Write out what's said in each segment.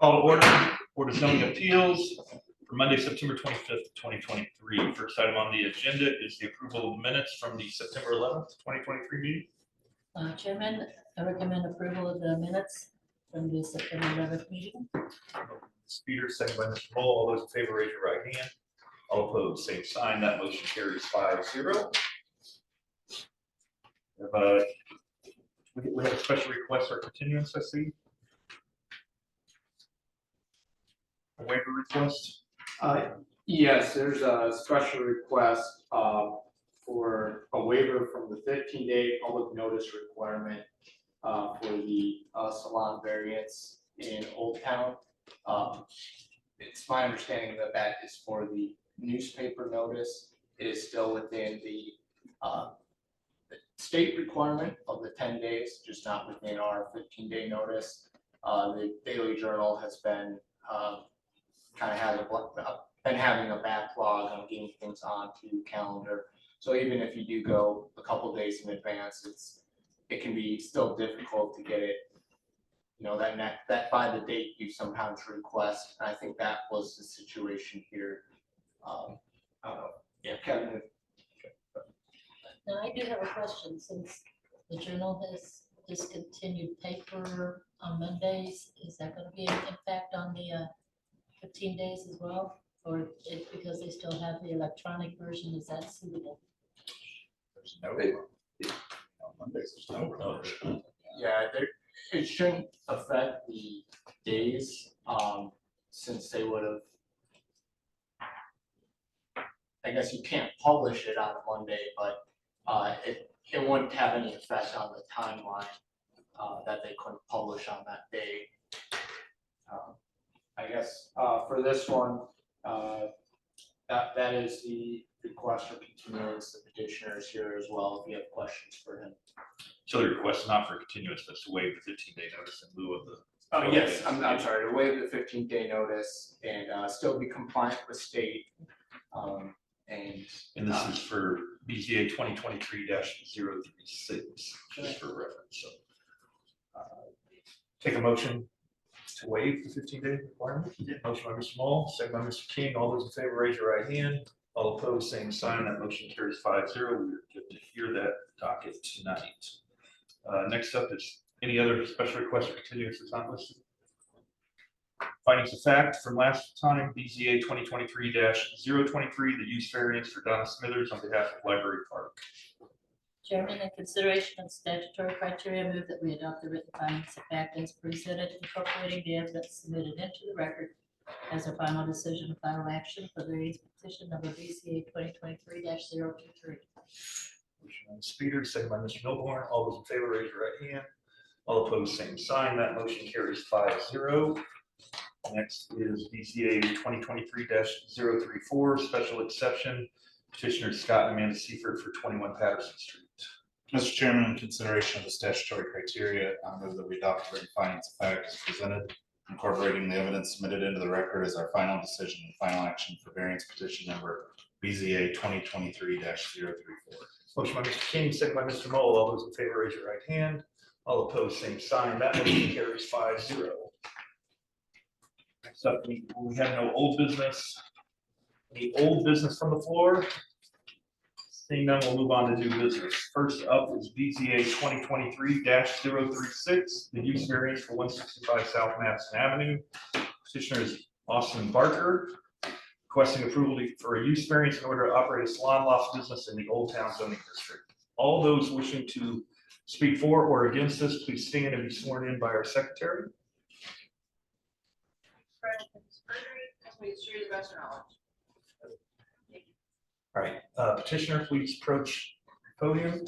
Call to order. Board of Zoning Appeals for Monday, September 25th, 2023. First item on the agenda is the approval of minutes from the September 11th, 2023 meeting. Chairman, I recommend approval of the minutes from the September 11th meeting. Ms. Peters, second by Mr. Moll. All those in favor, raise your right hand. All opposed, same sign. That motion carries 5-0. We have a special request for continuance, I see. A waiver request. Yes, there's a special request for a waiver from the 15-day public notice requirement for the salon variance in Old Town. It's my understanding that that is for the newspaper notice. It is still within the state requirement of the 10 days, just not within our 15-day notice. The Daily Journal has been been having a backlog on getting things onto calendar. So even if you do go a couple days in advance, it can be still difficult to get it, you know, that by the date you sometimes request. And I think that was the situation here. Yeah, Kevin. Now, I do have a question. Since the Journal has discontinued paper on Mondays, is that going to be an impact on the 15 days as well? Or because they still have the electronic version, is that suitable? There's no. On Mondays, there's no. Yeah, it shouldn't affect the days, since they would have, I guess you can't publish it on a Monday, but it wouldn't have any effect on the timeline that they couldn't publish on that day. I guess for this one, that is the request for continuance. The petitioner is here as well if you have questions for him. So the request is not for continuance, but to waive the 15-day notice in lieu of the. Yes, I'm sorry, to waive the 15-day notice and still be compliant with state. And this is for BZA 2023-036, just for reference. So take a motion to waive the 15-day requirement. Motion by Mr. Moll, second by Mr. King. All those in favor, raise your right hand. All opposed, same sign. That motion carries 5-0. We're good to hear that docket tonight. Next up is any other special request for continuance that's not listed. Findings of fact from last time, BZA 2023-023, the use variance for Donna Smithers on behalf of Library Park. Chairman, in consideration of statutory criteria, move that we adopt the written findings of fact as presented, incorporating the evidence submitted into the record as a final decision and final action for the variance petition number BZA 2023-023. Motion by Ms. Peters, second by Mr. Milborn. All those in favor, raise your right hand. All opposed, same sign. That motion carries 5-0. Next is BZA 2023-034, special exception. Petitioner Scott and Amanda Seifert for 21 Patterson Street. Mr. Chairman, in consideration of the statutory criteria, I move that we adopt the written findings of fact as presented, incorporating the evidence submitted into the record as our final decision and final action for variance petition number BZA 2023-034. Motion by Mr. King, second by Mr. Moll. All those in favor, raise your right hand. All opposed, same sign. That motion carries 5-0. Next up, we have no old business. Any old business from the floor? Seeing none, we'll move on to new business. First up is BZA 2023-036, the use variance for 165 South Madison Avenue. Petitioner is Austin Barker, requesting approval for a use variance in order to operate a salon loft business in the Old Town zoning district. All those wishing to speak for or against this, please stand and be sworn in by our secretary. Please share the best knowledge. All right, petitioner, please approach the podium.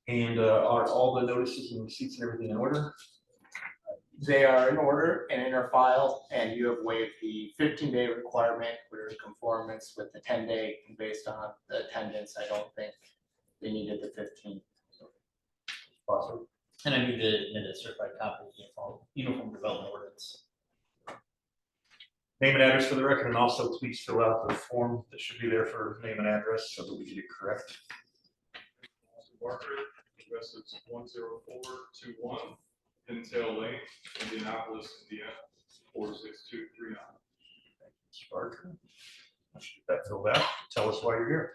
And are all the notices and receipts and everything in order? They are in order and in our file, and you have waived the 15-day requirement. We're in conformance with the 10-day, and based on the attendance, I don't think they needed the 15. Awesome. And I need to admit a certified copy of the uniform development ordinance. Name and address for the record, and also please fill out the form that should be there for name and address so that we get it correct. Barker, address is 10421 Pintail Lane, Indianapolis, Indiana, 46239. Mr. Barker. I should get that filled out. Tell us why you're here.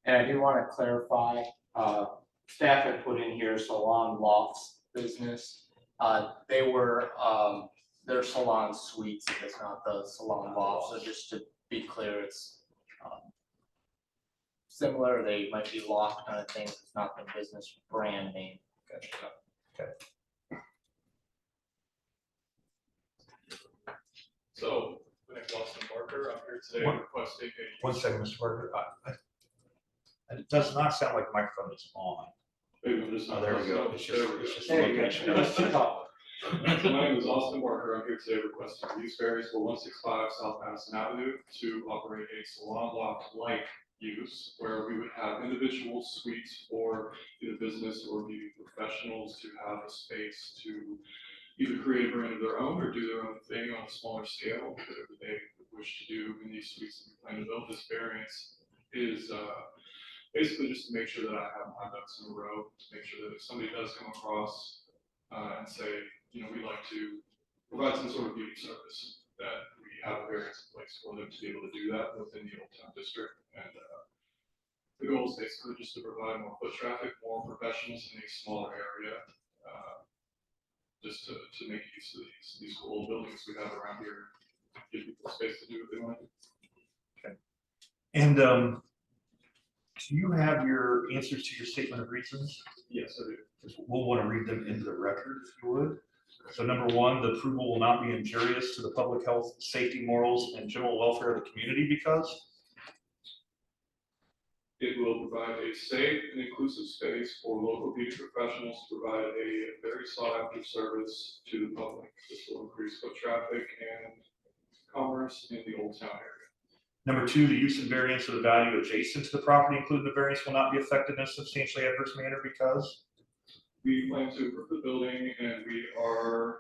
And I do want to clarify, staff had put in here salon lofts business. They were, their salon suites, it's not the salon lofts, so just to be clear, it's similar, they might be loft kind of things, it's not the business brand name. So, my name's Austin Barker. I'm here today One- requesting a. One second, Mr. Barker. It does not sound like the microphone is on. Maybe I'm just Oh, not. there we go. There It's we just, go. it's just There you go. location. Let's keep talking. So my name is Austin Barker. I'm here today requesting a use variance for 165 South Madison Avenue to operate a salon loft-like use where we would have individual suites for either business or beauty professionals to have a space to either create a brand of their own or do their own thing on a smaller scale, whatever they wish to do in these suites that we plan to build. This variance is basically just to make sure that I have my ducks in a row, to make sure that if somebody does come across and say, you know, we'd like to provide some sort of beauty service, that we have a variance in place for them to be able to do that within the Old Town District. And the goal is basically just to provide more foot traffic, more professionals in a smaller area, just to make use of these cool buildings we have around here, give people space to do what they want to do. And do you have your answers to your statement of reasons? Yes, I do. We'll want to read them into the record if you would. So number one, the approval will not be injurious to the public health, safety, morals, and general welfare of the community because It will provide a safe and inclusive space for local beauty professionals to provide a very sought-after service to the public. This will increase foot traffic and commerce in the Old Town area. number two, the use and variance of the value adjacent to the property, including the variance, will not be affected in a substantially adverse manner because We plan to improve the building and we are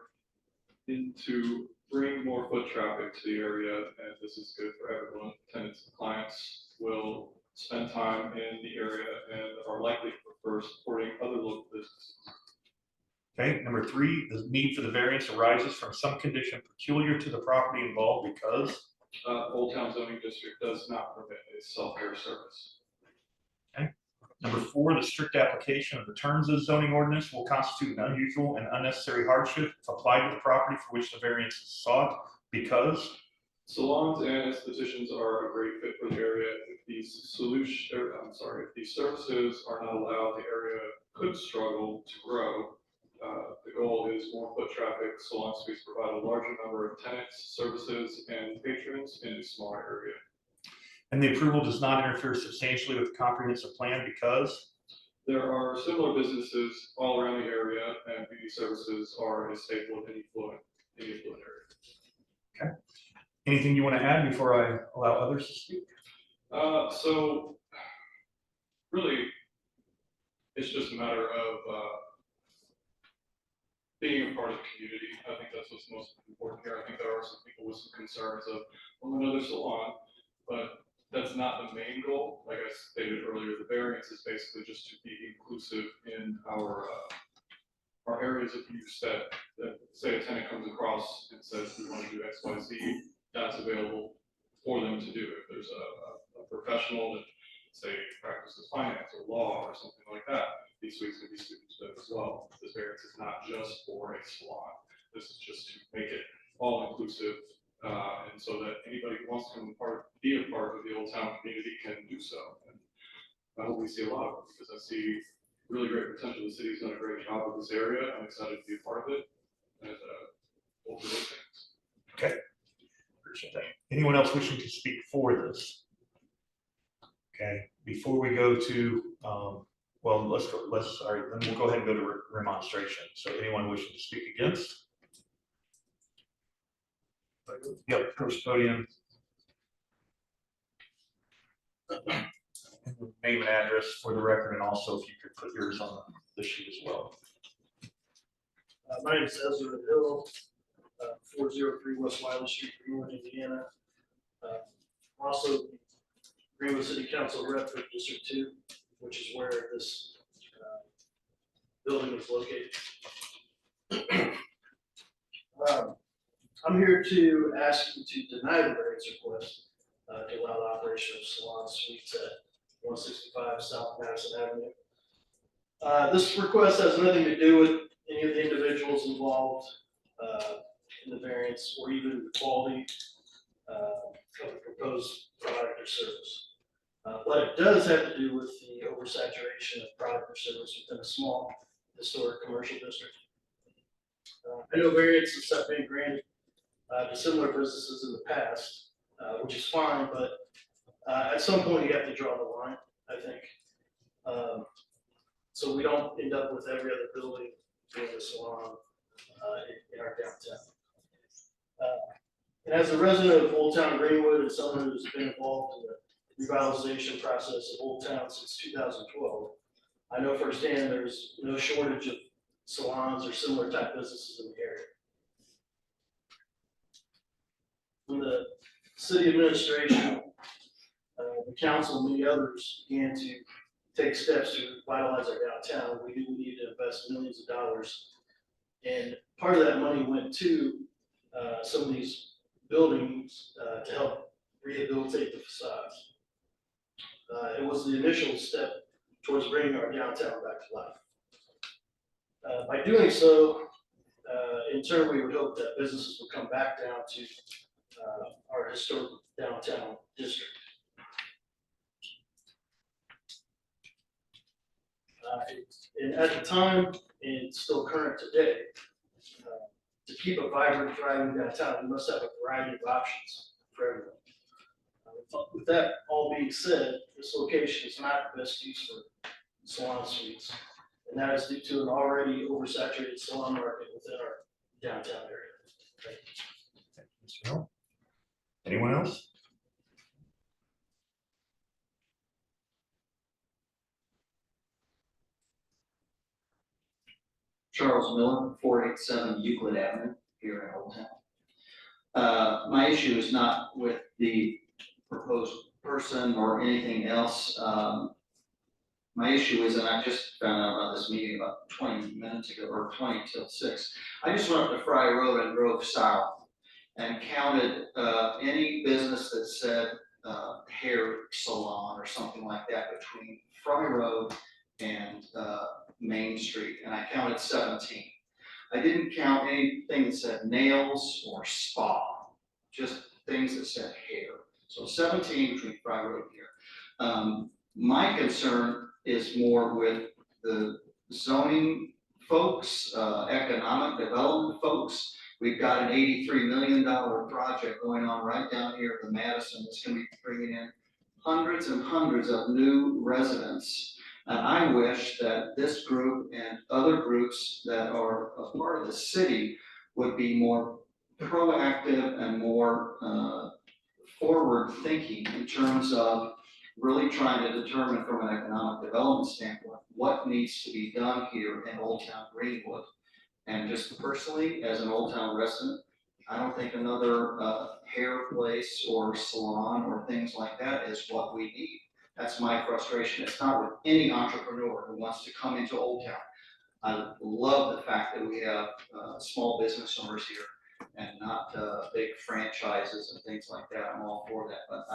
into bring more foot traffic to the area, and this is good for everyone. Tenants and clients will spend time in the area and are likely to prefer supporting other local businesses. Okay, number three, the need for the variance arises from some condition peculiar to the property involved because Old Town zoning district does not permit a self-care service. number four, the strict application of the terms of the zoning ordinance will constitute an unusual and unnecessary hardship if applied to the property for which the variance is sought because Salons and estheticians are a great fit for the area. If these if these services are not allowed, the area could struggle to grow. The goal is more foot traffic. Salon suites provide a larger number of tenants, services, and patrons in a smaller area. and the approval does not interfere substantially with the comprehensive plan because There are similar businesses all around the area, and beauty services are a staple of any affluent area. anything you want to add before I allow others to speak? So really, it's just a matter of being a part of the community. I think that's what's most important here. I think there are some people with some concerns of, well, another salon, but that's not the main goal. Like I stated earlier, the variance is basically just to be inclusive in our areas of use that say a tenant comes across and says, we want to do X, Y, Z, that's available for them to do. If there's a professional that say practices finance or law or something like that, these suites can be suited to them as well. This variance is not just for a salon. This is just to make it all inclusive, and so that anybody who wants to be a part of the Old Town community can do so. And I hope we see a lot of it because I see really great potential. The city's done a great job with this area. I'm excited to be a part of it and hope for those things. Okay, appreciate that. Anyone else wishing to speak for this? Okay, before we go to, well, then we'll go ahead and go to remonstration. So anyone wishing to speak against? Yep, first podium. Name and address for the record, and also if you could put yours on the sheet as well. My name is Ezra Hill, 403 West Wiley Street, Greenwood, Indiana. Also, Greenwood City Council rep for District 2, which is where this building is located. I'm here to ask you to deny the variance request to allow the operation of salon suites at 165 South Madison Avenue. This request has nothing to do with any of the individuals involved in the variance or even the quality of the proposed product or service. But it does have to do with the oversaturation of product or service within a small historic commercial district. I know variances have been granted to similar businesses in the past, which is fine, but at some point you have to draw the line, I think. So we don't end up with every other building being a salon in our downtown. And as a resident of Old Town Greenwood and someone who's been involved in the revitalization process of Old Town since 2012, I know firsthand there's no shortage of salons or similar type businesses in the area. When the city administration, the council, and many others began to take steps to revitalize our downtown, we knew we needed to invest millions of dollars. And part of that money went to some of these buildings to help rehabilitate the facades. It was the initial step towards bringing our downtown back to life. By doing so, in turn, we would hope that businesses would come back down to our historic downtown district. And at the time, and it's still current today, to keep a vibrant, thriving downtown, you must have a variety of options for everyone. With that all being said, this location is not the best use for salon suites, and that is due to an already oversaturated salon market within our downtown area. Thank you. Thank you, Mr. Hill. Anyone else? Charles Miller, 487 Euclid Avenue, here in Old Town. My issue is not with the proposed person or anything else. My issue is, and I just found out about this meeting about 20 minutes ago, or 20 till 6. I just went up to Fry Road and drove south and counted any business that said hair salon or something like that between Fry Road and Main Street, and I counted 17. I didn't count anything that said nails or spa, just things that said hair. So 17 between Fry Road here. My concern is more with the zoning folks, economic development folks. We've got an $83 million project going on right down here at the Madison that's going to be bringing in hundreds and hundreds of new residents. And I wish that this group and other groups that are a part of the city would be more proactive and more forward thinking in terms of really trying to determine from an economic development standpoint what needs to be done here in Old Town Greenwood. And just personally, as an Old Town resident, I don't think another hair place or salon or things like that is what we need. That's my frustration. It's not with any entrepreneur who wants to come into Old Town. I love the fact that we have small business owners here and not big franchises and things like that. I'm all for that. But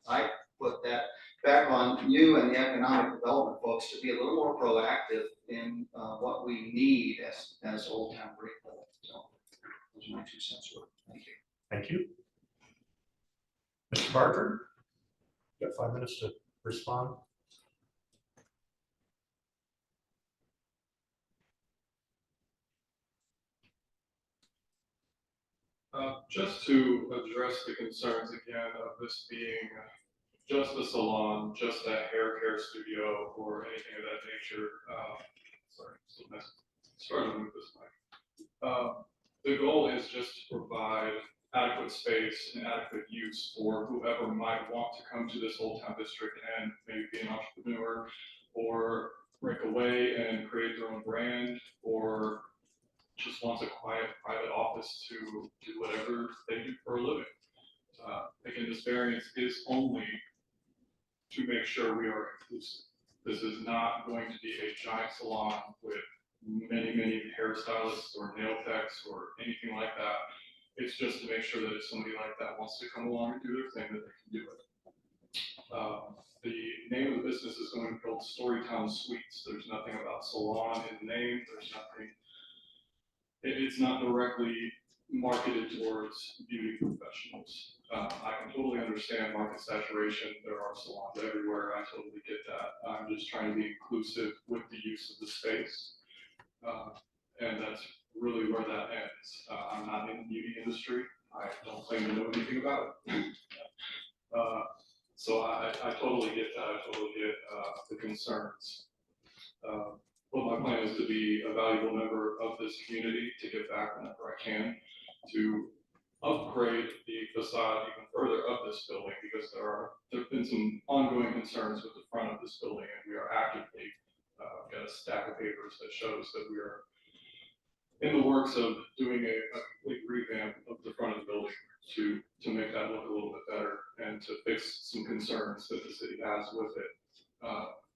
I put that back on you and the economic development folks to be a little more proactive in what we need as Old Town Greenwood. So those are my 2 cents worth. Thank you. Thank you. Mr. Barker, you got 5 minutes to respond. Just to address the concerns again of this being just a salon, just a hair care studio, or anything of that nature. Sorry, still struggling with this mic. The goal is just to provide adequate space and adequate use for whoever might want to come to this Old Town district and maybe be an entrepreneur or break away and create their own brand, or just wants a quiet private office to do whatever they do for a living. Again, this variance is only to make sure we are inclusive. This is not going to be a giant salon with many hairstylists or nail techs or anything like that. It's just to make sure that if somebody like that wants to come along and do their thing, that they can do it. The name of the business is going to be called Storytown Suites. There's nothing about salon in the name. There's nothing, it's not directly marketed towards beauty professionals. I can totally understand market saturation. There are salons everywhere. I totally get that. I'm just trying to be inclusive with the use of the space. And that's really where that ends. I'm not in the beauty industry. I don't claim to know anything about it. So I totally get that. I totally get the concerns. But my plan is to be a valuable member of this community, to give back whenever I can, to upgrade the facade even further of this building, because there have been some ongoing concerns with the front of this building, and we are actively got a stack of papers that shows that we are in the works of doing a complete revamp of the front of the building to make that look a little bit better and to fix some concerns that the city has with it.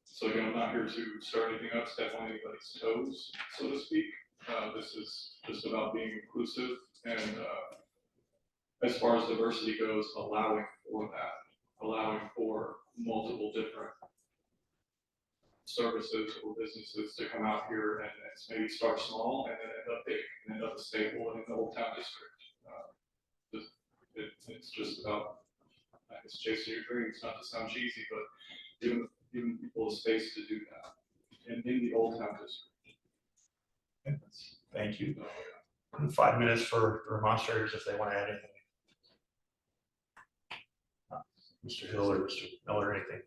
So again, I'm not here to start anything up, step on anybody's toes, so to speak. This is just about being inclusive and as far as diversity goes, allowing for that, allowing for multiple different services or businesses to come out here and maybe start small and then end up big and end up a staple in the Old Town District. It's just about, it's chasing your dreams, not to sound cheesy, but giving people a space to do that in the Old Town District. Thank you. 5 minutes for demonstrators if they want to add anything. Mr. Hill or Mr. Miller, anything?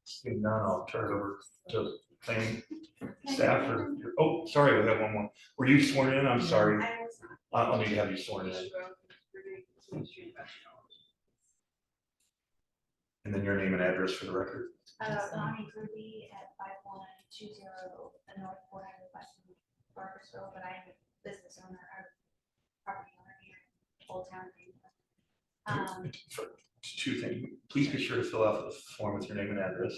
Seeing none, I'll turn it over to planning staff. Oh, sorry, we have one more. Were you sworn in? I'm sorry. I'll need to have you sworn in. And then your name and address for the record. Bonnie Ruby at 5120 North 400 West Barkersville, but I'm a business owner, or property owner here in Old Town. For 2 things, please be sure to fill out the form with your name and address.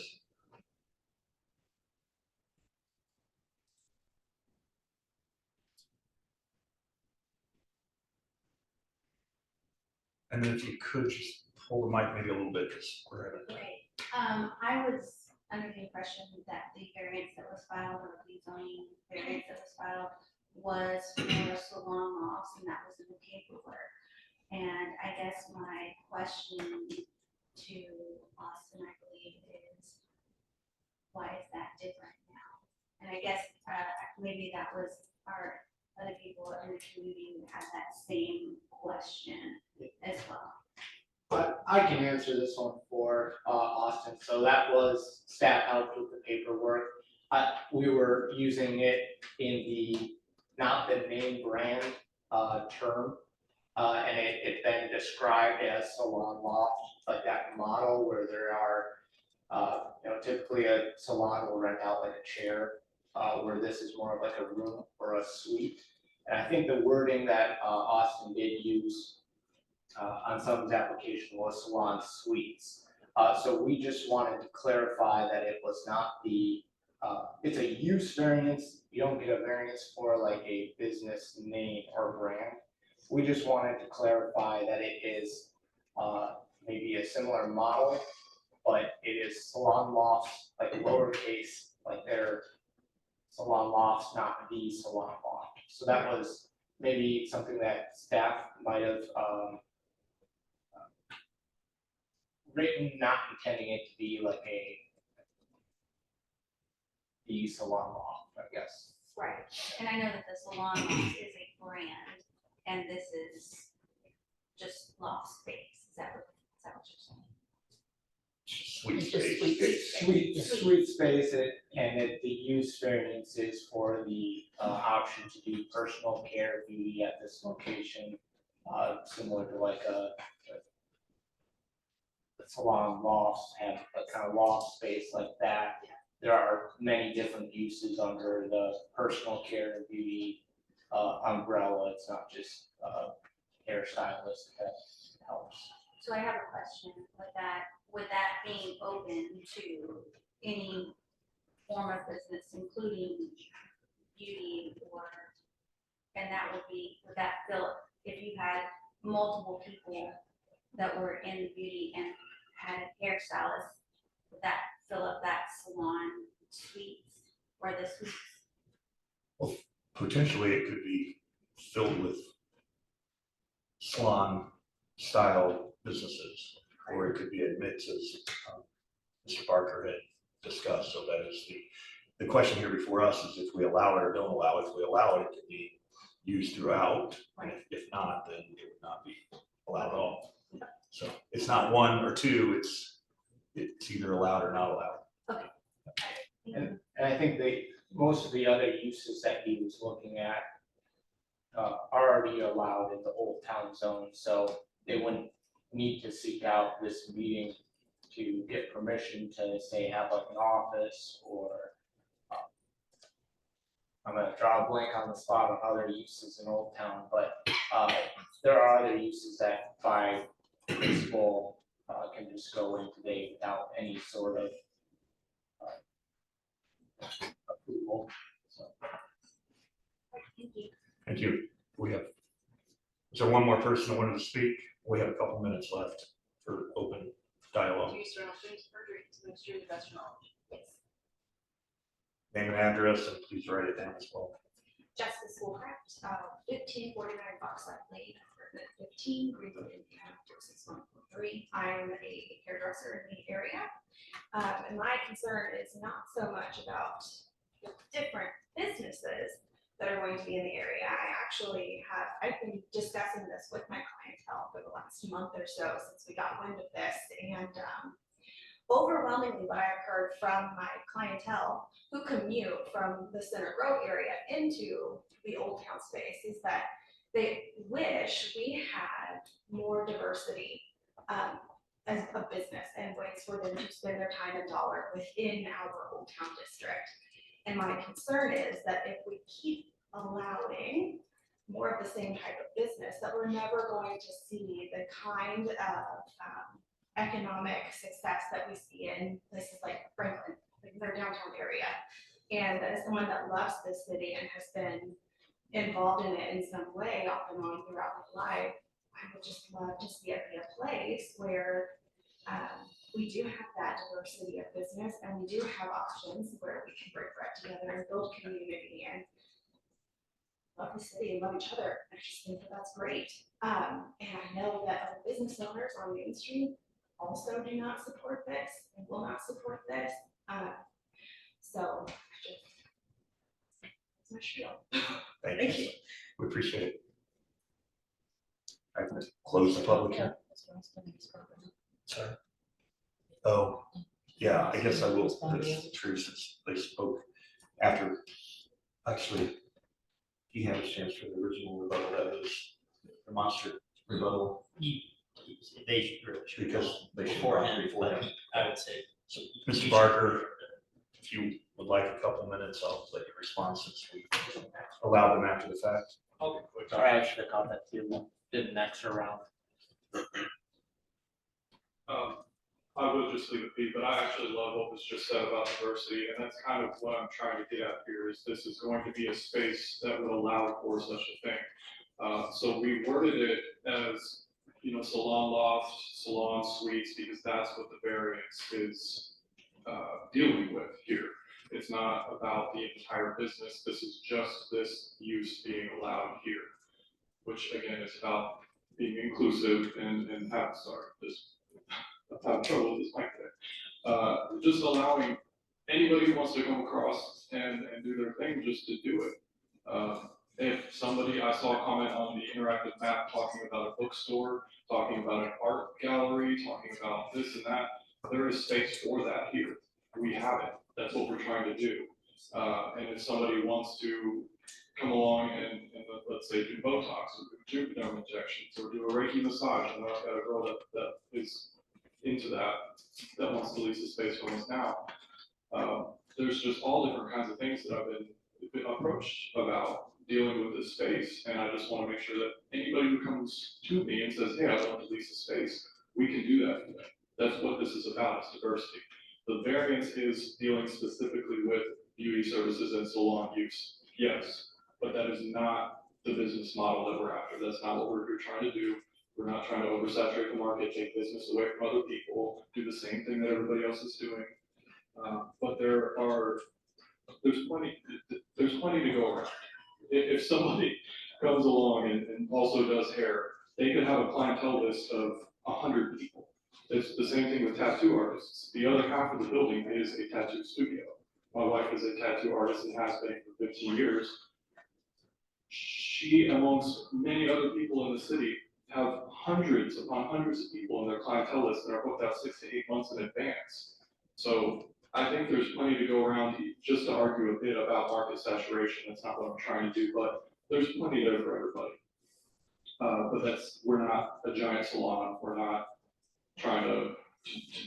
And then if you could just hold the mic maybe a little bit, because we're having. Great. I was under the impression that the variance that was filed, or the zoning variance that was filed, was for salon loss, and that was in the paperwork. And I guess my question to Austin, I believe, is why is that different now? And I guess maybe that was our other people in the community who had that same question as well. But I can answer this one for Austin. So that was staff helped with the paperwork. We were using it in the, not the name brand term. And it's been described as salon loft, like that model where there are, typically a salon will rent out like a chair, where this is more of like a room or a suite. And I think the wording that Austin did use on some of his application was salon suites. So we just wanted to clarify that it was not the, it's a use variance. You don't get a variance for like a business name or brand. We just wanted to clarify that it is maybe a similar model, but it is salon lofts, like lowercase, like they're salon lofts, not the salon loft. So that was maybe something that staff might have written, not intending it to be like the salon loft, I guess. Right. And I know that the salon loft is a brand, and this is just loft space. Is that what you're saying? Sweet It's just space. Sweet space, and the use variance is for the option to do personal care beauty at this location, similar to like a salon lofts have a kind of loft space like that. There are many different uses under the personal care and beauty umbrella. It's not just hairstylist that helps. So I have a question with that being open to any form of business, including beauty and that would that fill, if you had multiple people that were in beauty and had a hairstylist, would that fill up that salon suites or the suites? Potentially, it could be filled with salon style businesses, or it could be admits as Mr. Barker had discussed. So that is the question here before us is if we allow it or don't allow it. If we allow it, it can be used throughout. And if not, then it would not be allowed at all. So it's not one or two, it's either allowed or not allowed. And I think most of the other uses that he was looking at are already allowed in the Old Town Zone, so they wouldn't need to seek out this meeting to get permission to say have like an office or I'm gonna draw a blank on the spot of other uses in Old Town, but there are other uses that by principle can just go in today without any sort of approval. So. Thank you. Is there one more person that wanted to speak? We have a couple minutes left for open dialogue. Do you swear or affirm to administer the best of your knowledge? Yes. Name and address, and please write it down as well. Justice Woolcraft, 1549 Foxlight Lane, apartment 15, Greenwood, Indiana, 46143. I'm a hairdresser in the area. And my concern is not so much about the different businesses that are going to be in the area. I've been discussing this with my clientele for the last month or so since we got wind of this. And overwhelmingly what I've heard from my clientele who commute from the Center Road area into the Old Town space is that they wish we had more diversity as a business and ways for them to spend their time and dollar within our Old Town district. And my concern is that if we keep allowing more of the same type of business, that we're never going to see the kind of economic success that we see in places like Franklin, like their downtown area. And as someone that loves this city and has been involved in it in some way off and on throughout my life, I would just love to see it be a place where we do have that diversity of business and we do have options where we can break bread together and build community and love the city and love each other. I just think that that's great. And I know that other business owners on Main Street also do not support this and will not support this. So that's my spiel. Thank you. We appreciate it. I can close the public hearing. Sorry. Oh, yeah, I guess I will. That's true, since they spoke after, actually, he had a chance for the original rebuttal, that was the monster rebuttal. They should. Because they should Beforehand, before but him. I would say. So, Mr. Barker, if you would like a couple minutes, I'll let you respond since we allow them after the fact. Sorry, I should have caught that too. Did an extra round. I would just leave it be, but I actually love what was just said about diversity, and that's kind of what I'm trying to get at here, is this is going to be a space that would allow for such a thing. So we worded it as, salon lofts, salon suites, because that's what the variance is dealing with here. It's not about the entire business, this is just this use being allowed here, which again is about being inclusive and I've had trouble with this mic today. Just allowing anybody who wants to come across and do their thing just to do it. If somebody, I saw a comment on the interactive map talking about a bookstore, talking about an art gallery, talking about this and that, there is space for that here. We have it, that's what we're trying to do. And if somebody wants to come along and let's say do Botox or do juvederm injections or do a Reiki massage, and I've got a girl that is into that wants to lease the space from us now. There's just all different kinds of things that I've been approached about dealing with this space, and I just want to make sure that anybody who comes to me and says, hey, I want to lease a space, we can do that for them. That's what this is about, is diversity. The variance is dealing specifically with beauty services and salon use, yes, but that is not the business model that we're after. That's not what we're trying to do. We're not trying to oversaturate the market, take business away from other people, do the same thing that everybody else is doing. But there's plenty to go around. If somebody comes along and also does hair, they could have a clientele list of 100 people. It's the same thing with tattoo artists. The other half of the building is a tattoo studio. My wife is a tattoo artist and has been for 15 years. She, amongst many other people in the city, have hundreds upon hundreds of people in their clientele list that are booked out 6 to 8 months in advance. So I think there's plenty to go around just to argue a bit about market saturation. That's not what I'm trying to do, but there's plenty there for everybody. But we're not a giant salon. We're not trying to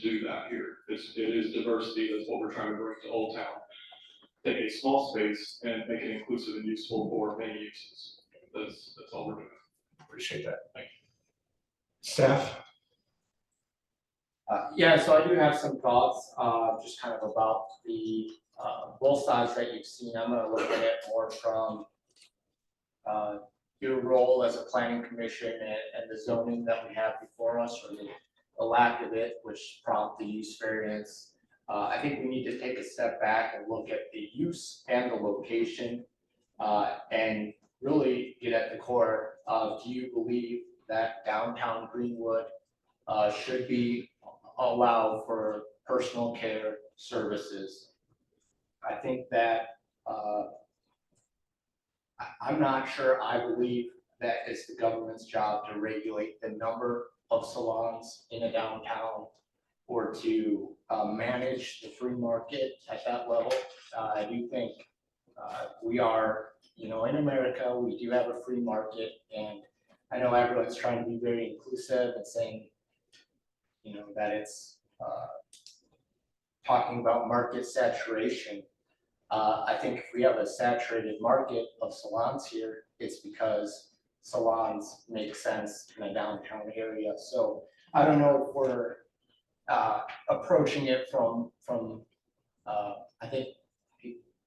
do that here. It is diversity. That's what we're trying to bring to Old Town. Take a small space and make it inclusive and useful for many uses. That's all we're doing. Appreciate that. Thank you. Staff? Yeah, so I do have some thoughts, just kind of about the, both sides that you've seen. I'm gonna look at it more from, your role as a planning commission and the zoning that we have before us, or the lack of it, which prompted the use variance. I think we need to take a step back and look at the use and the location, and really get at the core of, do you believe that downtown Greenwood should be allowed for personal care services? I think that I'm not sure I believe that it's the government's job to regulate the number of salons in a downtown or to manage the free market at that level. I do think we are, in America, we do have a free market, and I know everyone's trying to be very inclusive and saying, that it's talking about market saturation. I think if we have a saturated market of salons here, it's because salons make sense in a downtown area. So I don't know if we're approaching it from I think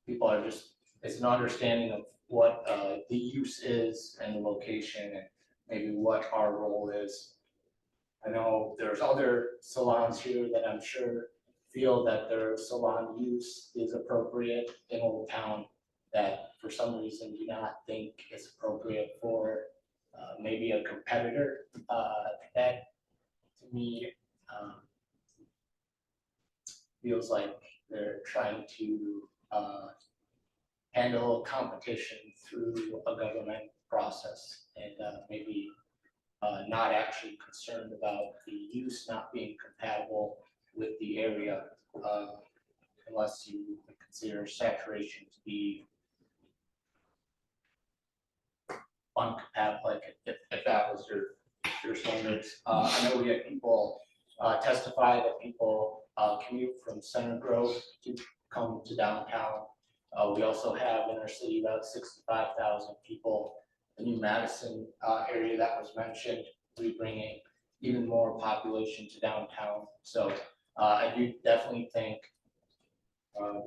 people are just, it's an understanding of what the use is and the location and maybe what our role is. I know there's other salons here that I'm sure feel that their salon use is appropriate in Old Town, that for some reason do not think is appropriate for maybe a competitor. That to me feels like they're trying to handle competition through a government process and maybe not actually concerned about the use not being compatible with the area, unless you consider saturation to be uncompatible, like if that was your standards. I know we had people testify that people commute from Center Grove to come to downtown. We also have in our city about 65,000 people. The new Madison area that was mentioned, we bringing even more population to downtown. So I do definitely think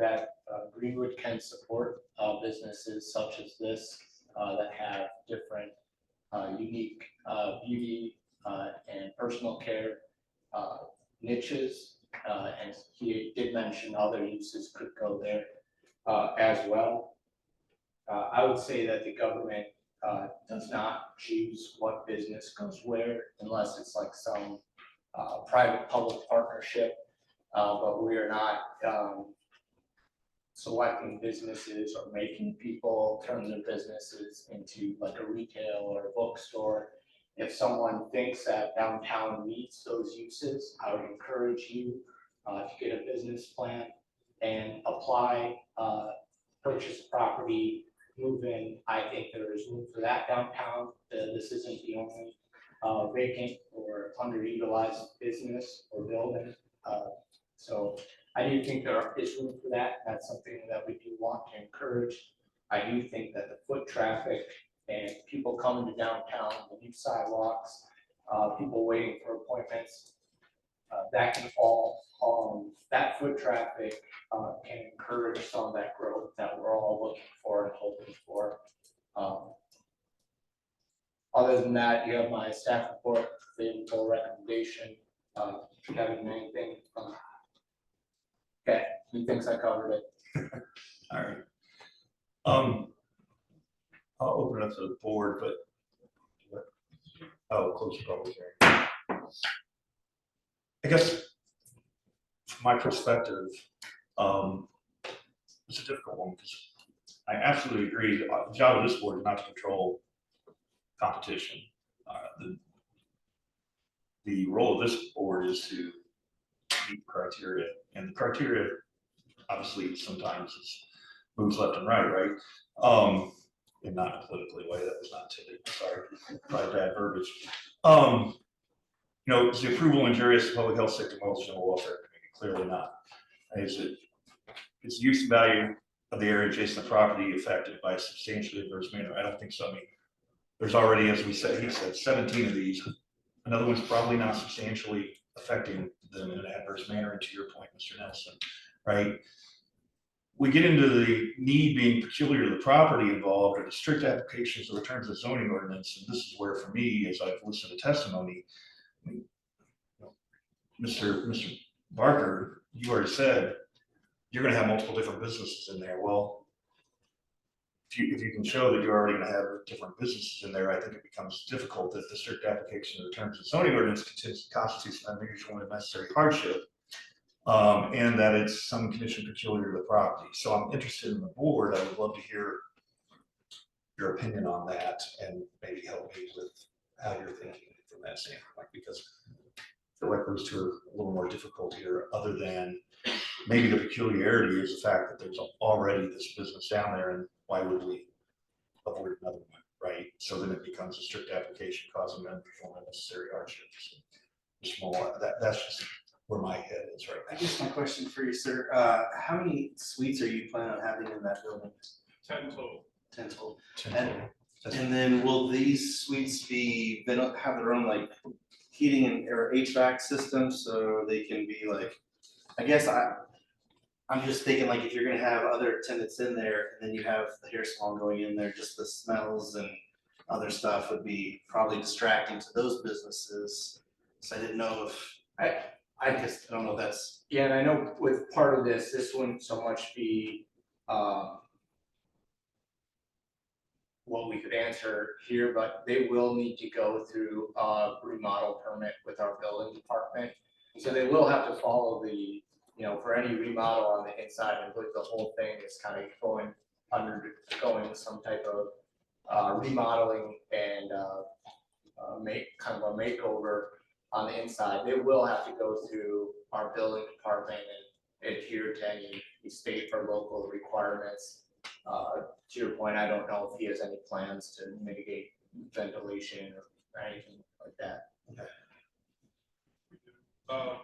that Greenwood can support businesses such as this that have different unique beauty and personal care niches. And he did mention other uses could go there as well. I would say that the government does not choose what business goes where unless it's like some private-public partnership, but we are not selecting businesses or making people turn their businesses into like a retail or a bookstore. If someone thinks that downtown meets those uses, I would encourage you to get a business plan and apply, purchase property, move in. I think there is room for that downtown. This isn't the only vacant or underutilized business or building. So I do think there is room for that. That's something that we do want to encourage. I do think that the foot traffic and people coming to downtown, the new sidewalks, people waiting for appointments, that can all, that foot traffic, can encourage some of that growth that we're all looking for and hoping for. Other than that, you have my staff report, favorable recommendation. Kevin, anything? Okay, he thinks I covered it. All right. I'll open it up to the board, but. Oh, close the public hearing. I guess, from my perspective, it's a difficult one because I absolutely agree. The job of this board is not to control competition. The role of this board is to meet criteria, and the criteria obviously sometimes is moves left and right, and not in a politically way. That was not intended. Sorry, probably bad verbiage. Is the approval injurious to public health, safety, morals, general welfare? Clearly not. Is the use and value of the area adjacent to property affected by a substantially adverse manner? I don't think so. I mean, there's already, as he said, 17 of these. Another one's probably not substantially affecting them in an adverse manner. And to your point, Mr. Nelson, right? We get into the need being peculiar to the property involved or the strict applications of the terms of zoning ordinance. And this is where, for me, as I've listened to testimony, I mean, Mr. Barker, you already said you're going to have multiple different businesses in there. Well, if you can show that you're already going to have different businesses in there, I think it becomes difficult that the strict application of the terms of zoning ordinance constitutes an unusual and necessary hardship, and that it's some condition peculiar to the property. So I'm interested in the board. I would love to hear your opinion on that and maybe help me with how you're thinking from that standpoint, because I feel like those two are a little more difficult here, other than maybe the peculiarity is the fact that there's already this business down there, and why would we avoid another one, right? So then it becomes a strict application causing unnecessary hardships. That's just where my head is right I now. guess my question for you, sir, how many suites are you planning on having in that building? 10 total. 10 total. That's- And then will these suites be, they don't have their own like heating and or HVAC systems, so they can be like, I guess I'm just thinking like if you're gonna have other tenants in there and then you have the hair salon going in there, just the smells and other stuff would be probably distracting to those businesses. So I didn't know if, I don't know if that's. Yeah, and I know with part of this wouldn't so much be, what we could answer here, but they will need to go through a remodel permit with our building department. So they will have to follow the, for any remodel on the inside, I believe the whole thing is kind of undergoing some type of remodeling and make kind of a makeover on the inside. They will have to go through our building department and adhere to any state or local requirements. To your point, I don't know if he has any plans to mitigate ventilation or anything like that.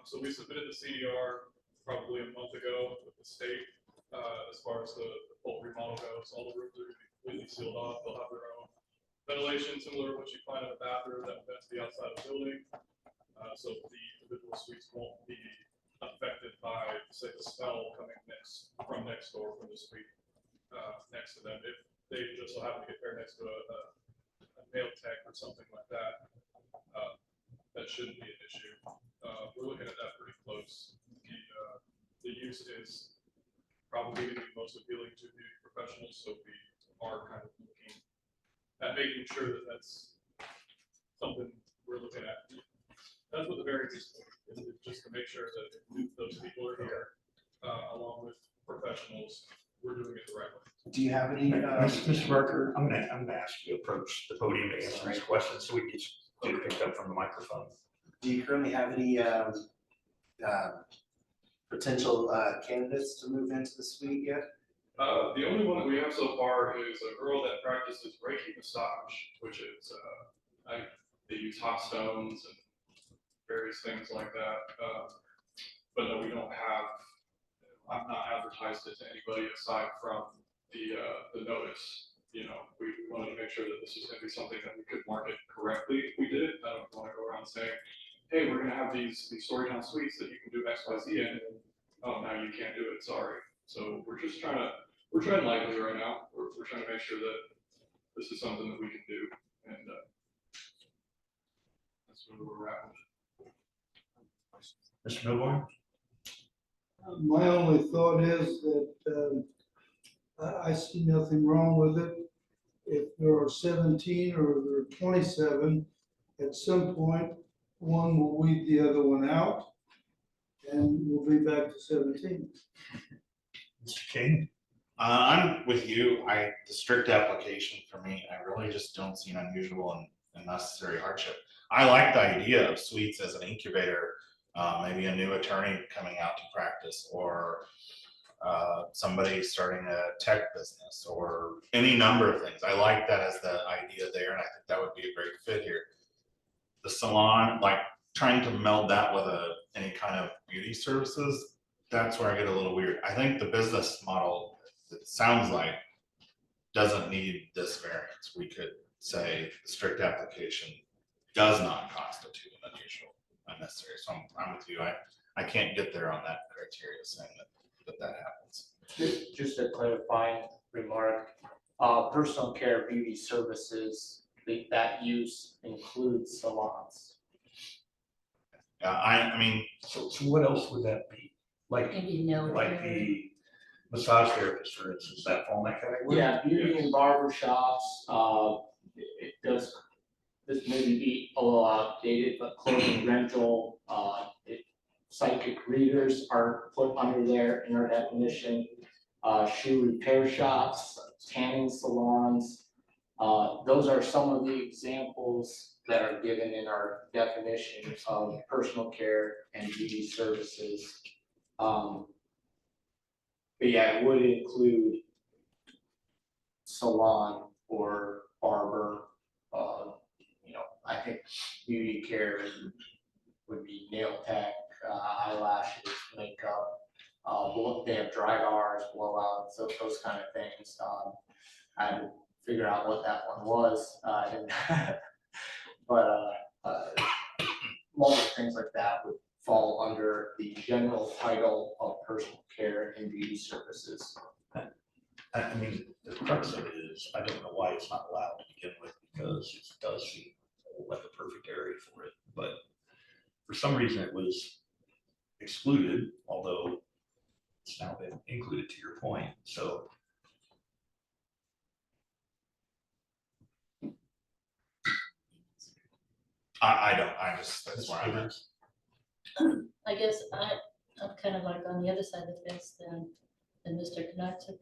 So we submitted the CDR probably a month ago with the state, as far as the full remodel goes. All the rooms are gonna be completely sealed off. They'll have their own ventilation, similar to what you find in a bathroom that vents the outside of the building. So the individual suites won't be affected by, say, the smell coming from next door from the suite next to them. If they just so happen to get there next to a nail tech or something like that, that shouldn't be an issue. We're looking at that pretty close. The use is probably going to be most appealing to the professionals, so we are kind of looking at making sure that that's something we're looking at. That's what the variance is for, is just to make sure that those people are here, along with professionals, we're doing it the right way. Do you have any? Mr. Barker, I'm gonna ask you to approach the podium to answer these questions so we can get it picked up from the microphone. Do you currently have any potential candidates to move into the suite yet? The only one that we have so far is a girl that practices Reiki massage, which is, they use hot stones and various things like that. But no, we don't have, I've not advertised it to anybody aside from the notice. We wanted to make sure that this was gonna be something that we could market correctly if we did it. I don't want to go around saying, hey, we're gonna have these Storytown suites that you can do X, Y, Z in, and, oh, now you can't do it, sorry. So we're treading lightly right now, we're trying to make sure that this is something that we can do, and, that's where we're at with it. Mr. Milborn? My only thought is that I see nothing wrong with it. If there are 17 or there are 27, at some point, one will weed the other one out, and we'll be back to 17. Mr. King? I'm with you. The strict application for me, I really just don't see an unusual and unnecessary hardship. I like the idea of suites as an incubator, maybe a new attorney coming out to practice, or somebody starting a tech business, or any number of things. I like that as the idea there, and I think that would be a great fit here. The salon, like trying to meld that with any kind of beauty services, that's where I get a little weird. I think the business model, it sounds like, doesn't need this variance. We could say the strict application does not constitute an unusual, unnecessary. So I'm with you. I can't get there on that criteria saying that happens. Just a clarifying remark, personal care beauty services, that use includes salons. Yeah, I mean, So what else would that be? Like, Maybe no. like the massage therapist, for instance, that fall in that category? Yeah, beauty and barber shops, it does, this may be a little outdated, but clothing rental, psychic readers are put under there in our definition. Shoe repair shops, tanning salons, those are some of the examples that are given in our definition of personal care and beauty services. But yeah, it would include salon or barber, I think beauty care would be nail tech, eyelashes, makeup, they have dry bars, blowouts, those kind of things. I had to figure out what that one was, but multiple things like that would fall under the general title of personal care and beauty services. I mean, the crux of it is, I don't know why it's not allowed to begin with, because it does seem like a perfect area for it, but for some reason it was excluded, although it's now been included, to your point, so. That's where I'm at. I guess I'm kind of like on the other side of the fence than Mr. Knudsen.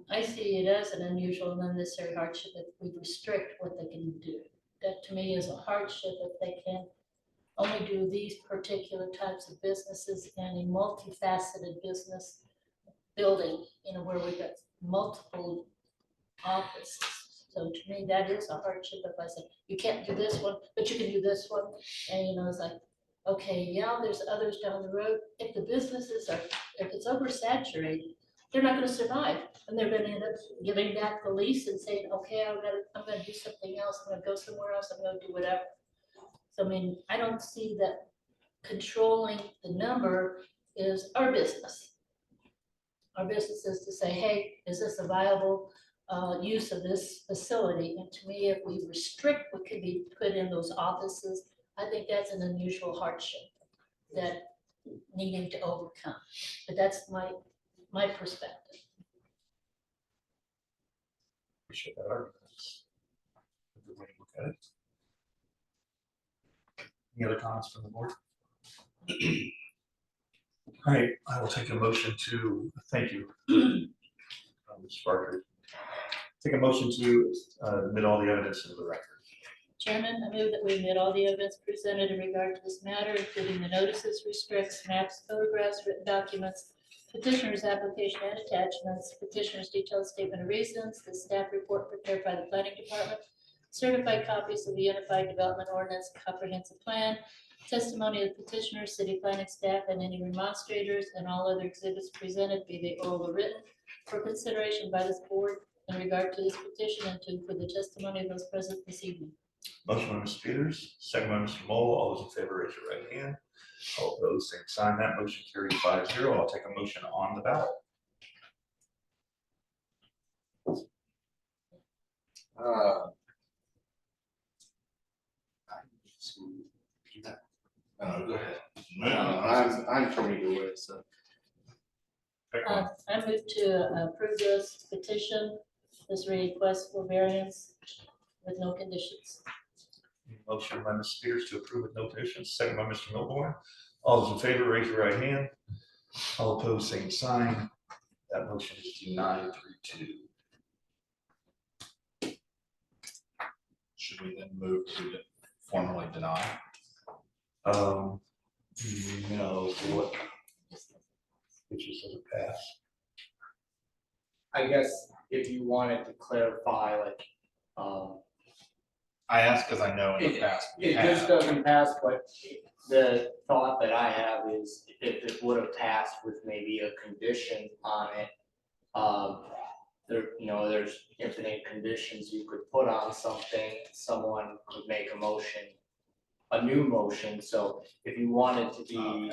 I see it as an unusual and unnecessary hardship if we restrict what they can do. That to me is a hardship if they can only do these particular types of businesses in a multifaceted business building, where we've got multiple offices. So to me, that is a hardship if I say, you can't do this one, but you can do this one. And it's like, okay, yeah, there's others down the road. If the businesses if it's oversaturated, they're not gonna survive. And they're gonna end up giving back the lease and saying, okay, I'm gonna do something else. I'm gonna go somewhere else. I'm gonna do whatever. So I mean, I don't see that controlling the number is our business. Our business is to say, hey, is this a viable use of this facility? And to me, if we restrict what can be put in those offices, I think that's an unusual hardship that needing to overcome. But that's my perspective. Appreciate that argument. Good way to look at it. Any other comments from the board? All right, I will take a motion to, thank you, Ms. Barker. Take a motion to admit all the evidence into the record. Chairman, I move that we admit all the evidence presented in regard to this matter, including the notices, restricts, maps, photographs, written documents, petitioner's application and attachments, petitioner's detailed statement of reasons, the staff report prepared by the planning department, certified copies of the Unified Development Ordinance Comprehensive Plan, testimony of petitioner, city planning staff, and any remonstrators, and all other exhibits presented, be they oral or written, for consideration by this board in regard to this petition and for the testimony of those present this evening. Motion by Mr. Peters, second by Mr. Mole. All those in favor, raise your right hand. All opposed, same sign. That motion carries 5-0. I'll take a motion on the ballot. Go ahead. I'm from either way, so. Pick one. I move to approve this petition, this request for variance with no conditions. Motion by Mr. Peters to approve with no conditions, second by Mr. Milborn. All those in favor, raise your right hand. All opposed, same sign. That motion is denied 3-2. Should we then move to formally deny? No, what? It just doesn't pass. I guess if you wanted to clarify, like, I ask because I know in the past we it just have. doesn't pass, but the thought that I have is if it would have passed with maybe a condition on it, there, there's infinite conditions you could put on something, someone could make a new motion, so if you wanted to be,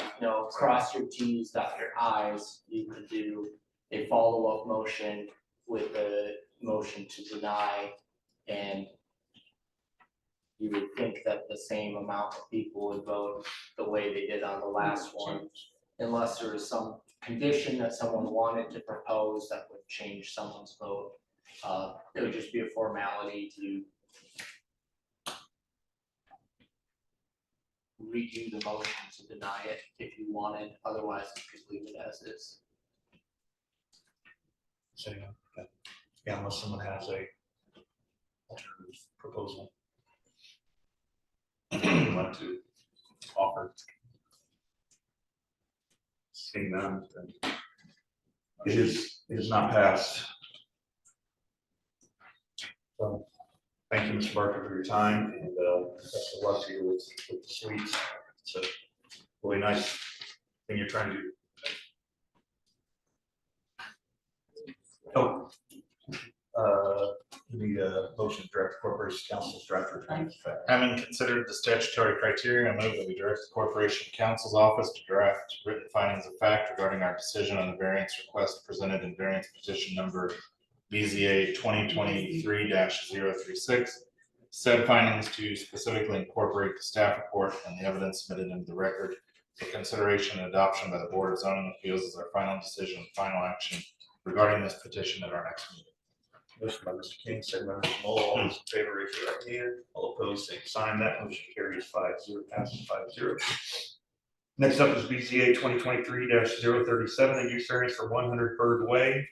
cross your Ts, dot your Is, you could do a follow-up motion with a motion to deny, and you would think that the same amount of people would vote the way they did on the last one, unless there was some condition that someone wanted to propose that would change someone's vote. It would just be a formality to redo the motion to deny it if you wanted, otherwise you could leave it as is. So, yeah, unless someone has a alternative proposal. You want to offer. Seeing none, then it is not passed. So, thank you, Mr. Barker, for your time, and best of luck to you with the suites. It's a really nice thing you're trying to do. Oh, you need a motion to direct the corporation council's draft return. Having considered the statutory criteria, I move that we direct the corporation counsel's office to draft written findings of fact regarding our decision on the variance request presented in variance petition number BZA 2023-036. Said findings to specifically incorporate the staff report and the evidence submitted into the record for consideration and adoption by the Board of Zoning Appeals as our final decision and final action regarding this petition at our next meeting. Motion by Mr. King, second by Mr. Mole. All those in favor, raise your right hand. All opposed, same sign. That motion carries 5-0, passes 5-0. Next up is BZA 2023-037, a use variance for 100 Bird Way.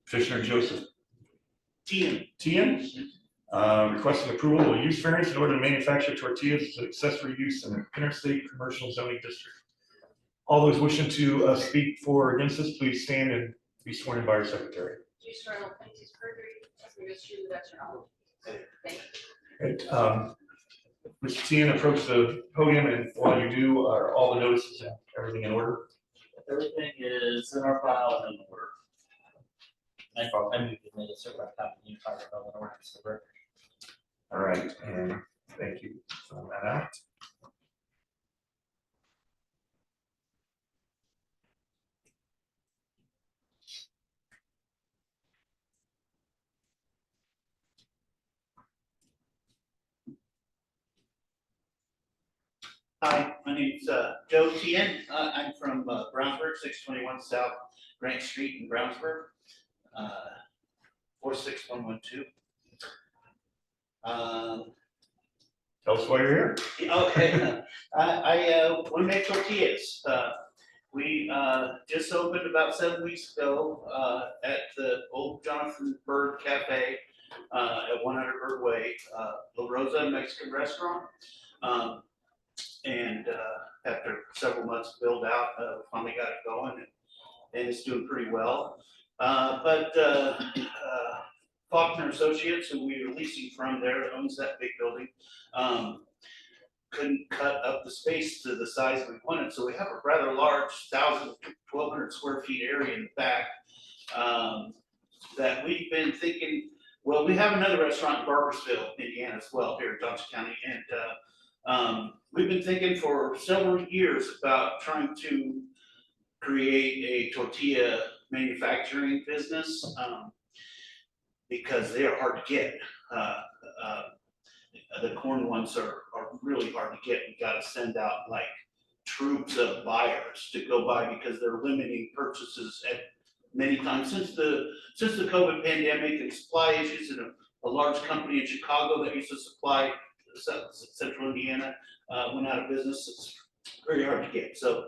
Petitioner Joseph Tian, requesting approval of a use variance in order to manufacture tortillas as an accessory use in an interstate commercial zoning district. All those wishing to speak for or against this, please stand and be sworn in by your secretary. Use for all places perjury, as we just do, that's your knowledge. Thank you. Okay, Mr. Tian, approach the podium, and while you do, are all the notices and everything in order? Everything is in our file and in order. I move to make a certified copy of the unified development ordinance of the record. All right, and thank you for filling that out. Hi, my name's Joe Tien. I'm from Brownsburg, 621 South Grant Street in Brownsburg, 46112. Tell us why you're here. Okay, I want to make tortillas. We just opened about 7 weeks ago at the old Jonathan Bird Cafe at 100 Bird Way, La Rosa Mexican restaurant. And after several months build out, finally got it going, and it's doing pretty well. But Faulkner Associates, who we were leasing from there, owns that big building, couldn't cut up the space to the size we wanted. So we have a rather large 1,200 square feet area in the back that we've been thinking Well, we have another restaurant in Barbersville, Indiana as well, here in Johnson County, and we've been thinking for several years about trying to create a tortilla manufacturing business, because they are hard to get. The corn ones are really hard to get. We gotta send out like troops of buyers to go buy because they're limiting purchases at many times since the COVID pandemic and supply issues, and a large company in Chicago that used to supply central Indiana went out of business. It's very hard to get. So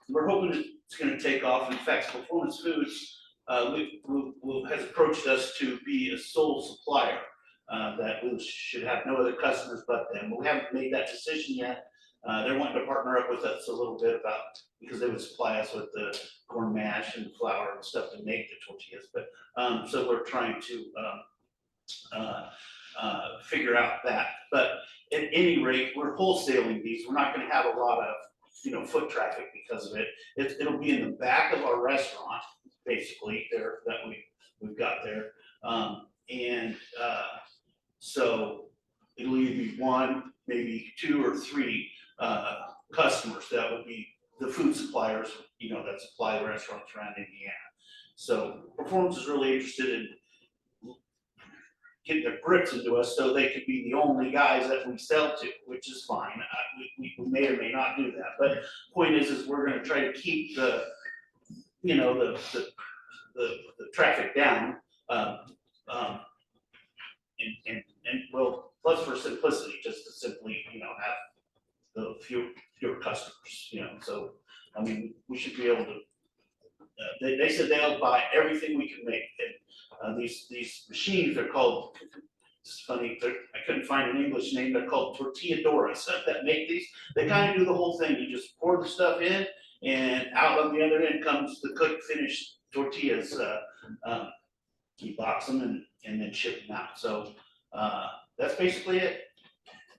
we're hoping it's gonna take off. In fact, Performance Foods has approached us to be a sole supplier, that we should have no other customers but them. But we haven't made that decision yet. They're wanting to partner up with us a little bit because they would supply us with the corn mash and flour and stuff to make the tortillas. But so we're trying to figure out that. But at any rate, we're wholesaling these. We're not going to have a lot of foot traffic because of it. It'll be in the back of our restaurant, basically there that we've got there, and so it'll either be one, maybe two or three customers that would be the food suppliers, that supply the restaurants around Indiana. So Performance is really interested in getting their grips into us so they could be the only guys that we sell to, which is fine. We may or may not do that, but point is we're going to try to keep the traffic down, and well, plus for simplicity, just to simply have the fewer customers, so I mean, we should be able to. They said they'll buy everything we can make, and these machines are called. It's funny, I couldn't find an English name. They're called tortilladoras that make these. They kind of do the whole thing. You just pour the stuff in, and out on the other end comes the cooked finished tortillas. You box them and then ship them out. So that's basically it.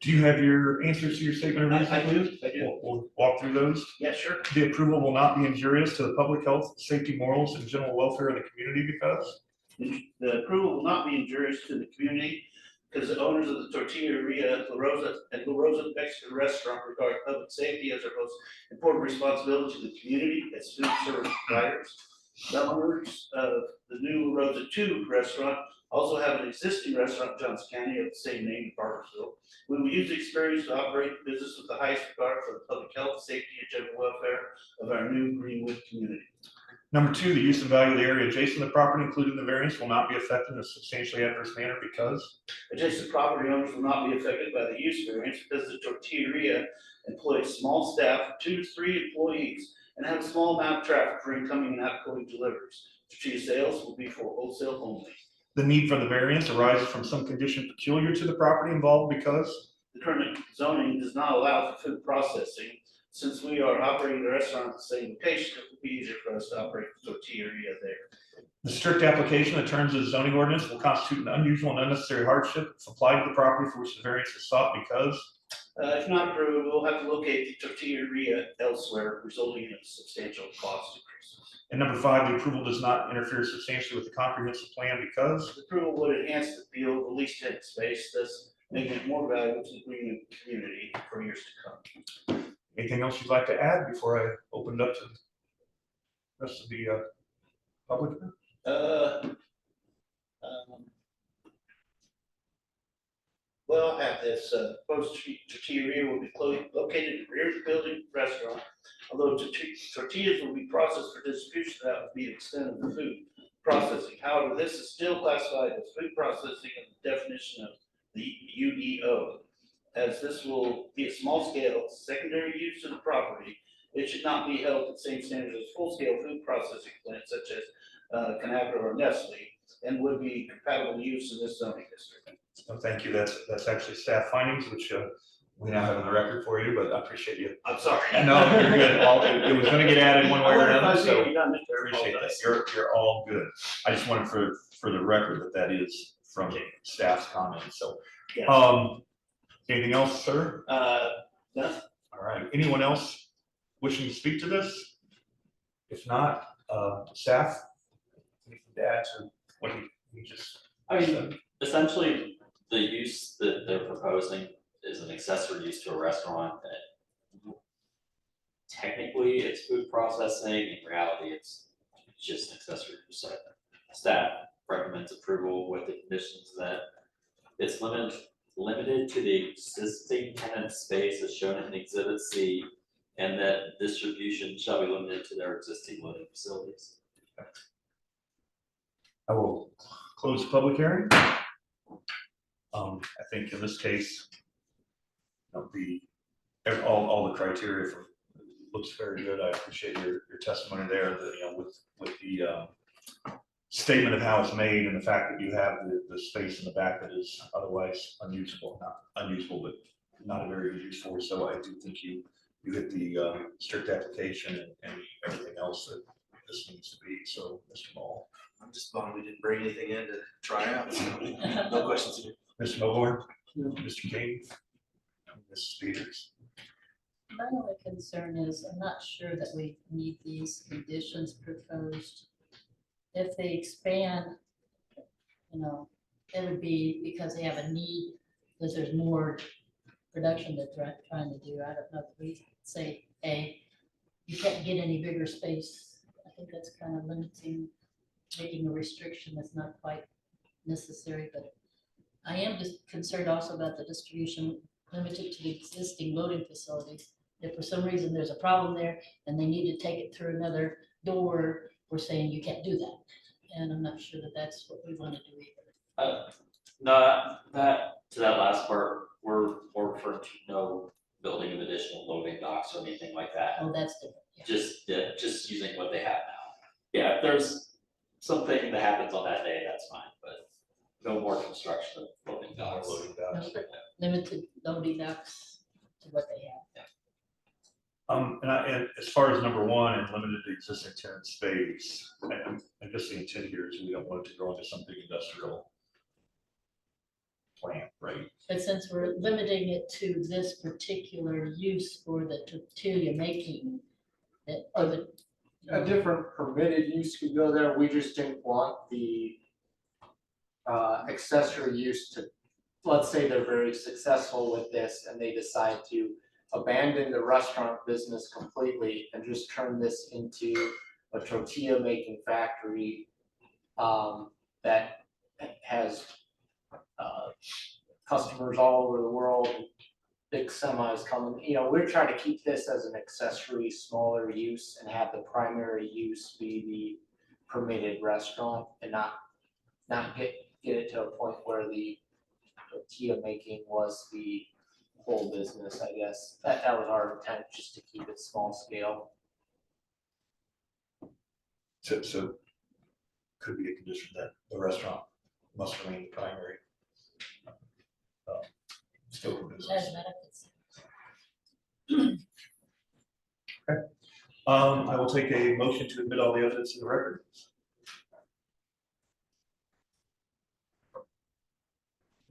Do you have your answers to your statement of reasons? I do. We'll walk through those. Yeah, sure. The approval will not be injurious to the public health, safety, morals, and general welfare of the community because The approval will not be injurious to the community because the owners of the Tortilleria La Rosa and La Rosa Mexican Restaurant regard public safety as their most important responsibility to the community as food service providers. The owners of the new La Rosa 2 restaurant also have an existing restaurant in Johnson County of the same name in Barbersville. We will use the experience to operate the business with the highest regard for the public health, safety, and general welfare of our new Greenwood community. Number two, the use and value of the area adjacent to the property, including the variance, will not be affected in a substantially adverse manner because adjacent property owners will not be affected by the use variance because the Tortilleria employs small staff of 2 to 3 employees and have a small amount of traffic for incoming and outgoing deliveries. Tortilla sales will be for wholesale only. the need for the variance arises from some condition peculiar to the property involved because The current zoning does not allow for food processing. Since we are operating the restaurant at the same location, it would be easier for us to operate the Tortilleria there. the strict application of terms of the zoning ordinance will constitute an unusual and unnecessary hardship if applied to the property for which the variance is sought because If not approved, we'll have to locate the Tortilleria elsewhere, resulting in a substantial cost increases. and number five, the approval does not interfere substantially with the comprehensive plan because The approval would enhance the appeal of the leased tenant space, thus making it more valuable to the Greenwood community for years to come. anything else you'd like to add before I open it up to the rest of the public? Well, I have this, proposed tortilleria will be located in the rear of the building restaurant. Although tortillas will be processed for distribution, that would be the extent of the food processing. However, this is still classified as food processing in the definition of the UDO. As this will be a small scale secondary use of the property, it should not be held to the same standards as full scale food processing plants such as Conagra or Nestle, and would be compatible use in this zoning district. Oh, thank you. That's actually staff findings, which we now have on the record for you, but I appreciate you. I'm sorry. No, you're good. Well, it was gonna get added one way or another, so I appreciate that. You're all good. I just wanted for the record that is from staff's comments, so. Yes. Anything else, sir? No. All right. Anyone else wishing to speak to this? If not, staff, anything to add to what he just I mean, essentially, the use that they're proposing is an accessory use to a restaurant that technically it's food processing, in reality, it's just an accessory use. So staff recommends approval with the conditions that it's limited to the existing tenant space as shown in Exhibit C, and that distribution shall be limited to their existing loading facilities. I will close the public hearing. I think in this case, all the criteria for, looks very good. I appreciate your testimony there, that, with the statement of how it's made and the fact that you have the space in the back that is otherwise unusable, not unusable, but not a very good use for. So I do think you hit the strict application and everything else that this needs to be. So, Mr. Mall. I'm just bummed we didn't bring anything in to try out, so no questions here. Mr. Milborn, Mr. King, Mrs. Peters. My only concern is, I'm not sure that we need these conditions proposed. If they expand, it would be because they have a need, because there's more production that they're trying to do. I don't know if we say, hey, you can't get any bigger space. I think that's kind of limiting, making a restriction that's not quite necessary, but I am just concerned also about the distribution limited to the existing loading facilities. If for some reason there's a problem there and they need to take it through another door, we're saying you can't do that. And I'm not sure that that's what we want to do either. No, to that last part, we're referring to no building of additional loading docks or anything like that. Oh, that's different. Yeah. Just using what they have now. Yeah, if there's something that happens on that day, that's fine, but no more construction of loading docks. No, but limited loading docks to what they have. And as far as number one, and limited to existing tenant space, I guess the intent here is we don't want it to grow into some big industrial plant, right? But since we're limiting it to this particular use for the tortilla making, that A different permitted use could go there, we just didn't want the accessory use to, let's say they're very successful with this and they decide to abandon the restaurant business completely and just turn this into a tortilla making factory that has customers all over the world, big semis coming, we're trying to keep this as an accessory, smaller use and have the primary use be the permitted restaurant and not get it to a point where the tortilla making was the whole business, I guess. That was our intent, just to keep it small scale. So could be a condition that the restaurant must remain primary scope of business. Okay. I will take a motion to admit all the evidence in the record.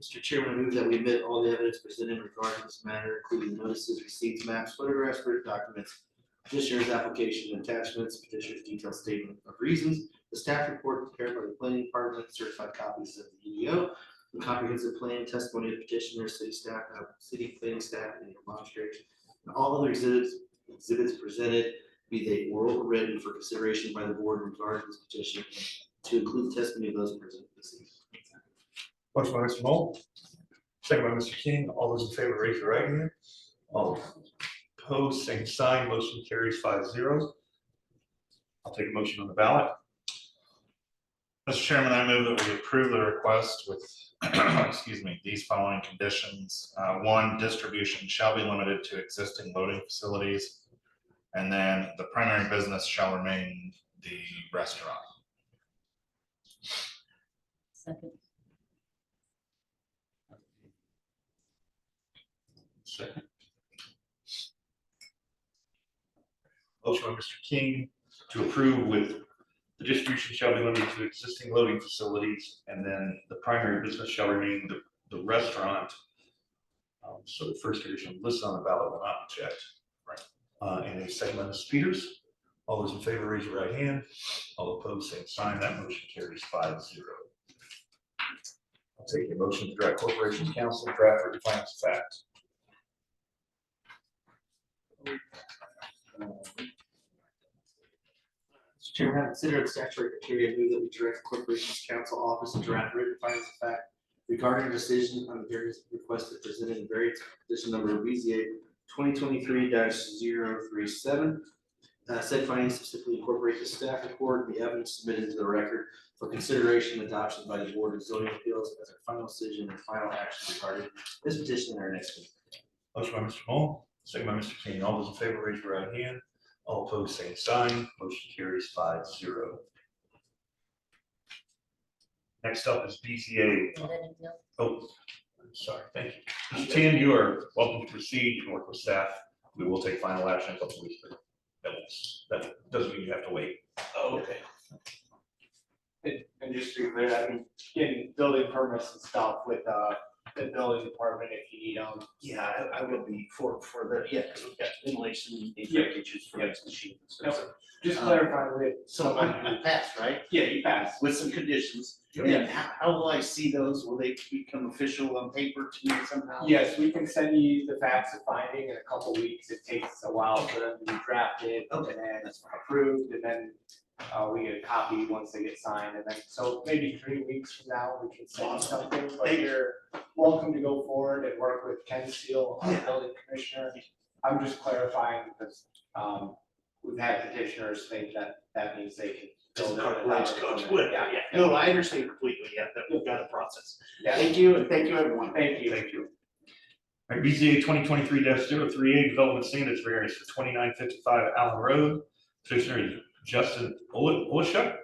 Mr. Chairman, I move that we admit all the evidence presented in regard to this matter, including the notices, receipts, maps, photographs, written documents, petitioner's application, attachments, petitioner's detailed statement of reasons, the staff report prepared by the planning department, certified copies of the EEO, the comprehensive plan, testimony of petitioner, city staff, city planning staff, and demonstration, and all other exhibits presented, be they oral or written, for consideration by the board in regard to this petition, to include testimony of those present this evening. Motion by Mr. Mole, second by Mr. King. All those in favor, raise your right hand. All opposed, same sign. Motion carries 5-0. I'll take a motion on the ballot. Mr. Chairman, I move that we approve the request with, excuse me, these following conditions. One, distribution shall be limited to existing loading facilities. And then the primary business shall remain the restaurant. Second. Second. Motion by Mr. King to approve with the distribution shall be limited to existing loading facilities, and then the primary business shall remain the restaurant. So the first condition listed on the ballot will not be checked. Right. And a second by Mrs. Peters. All those in favor, raise your right hand. All opposed, same sign. That motion carries 5-0. I'll take a motion to direct Corporation Council to draft written findings of fact. Mr. Chairman, having considered the statutory criteria, move that we direct Corporations Council Office to draft written findings of fact regarding a decision on the various requested presented in variance petition number BZA 2023-037. Said findings specifically incorporate the staff report and the evidence submitted to the record for consideration and adoption by the Board of Zoning Appeals as our final decision and final action regarding this petition in our next meeting. Motion by Mr. Moll, second by Mr. King. All those in favor, raise your right hand. All opposed, same sign. Motion carries 5-0. Next up is BZA. Oh, I'm sorry, thank you. Mr. Tan, you are welcome to proceed. You can work with staff. We will take final action in a couple of weeks, but that doesn't mean you have to wait. Oh, okay. And just to be clear, I mean, getting building permits and stuff with, the building department if you need them. Yeah, I will be for the, yeah, because we've got ventilation, issues for those machines and stuff. Just Um, clarify with. So I passed, right? Yeah, you passed. With some conditions. Yeah. And how will I see those? Will they become official on paper to me somehow? Yes, we can send you the facts of finding in a couple weeks. It takes a while for them to be drafted and Okay, then that's fine. approved, and then we get a copy once they get signed, and then, so maybe 3 weeks from now, we can send you Awesome. something, but Thank you. you're welcome to go forward and work with Ken Steele, our Yeah. building commissioner. I'm just clarifying because, we've had petitioners think that that means they can build it without a permit. Yeah, yeah. No, I understand completely. Yeah, that we've got a process. Yeah. Thank you, and thank you, everyone. Thank you. Thank you. All right, BZA 2023-038 Development Standards Variance for 2955 Allen Road. Petitioner is Justin Olishuk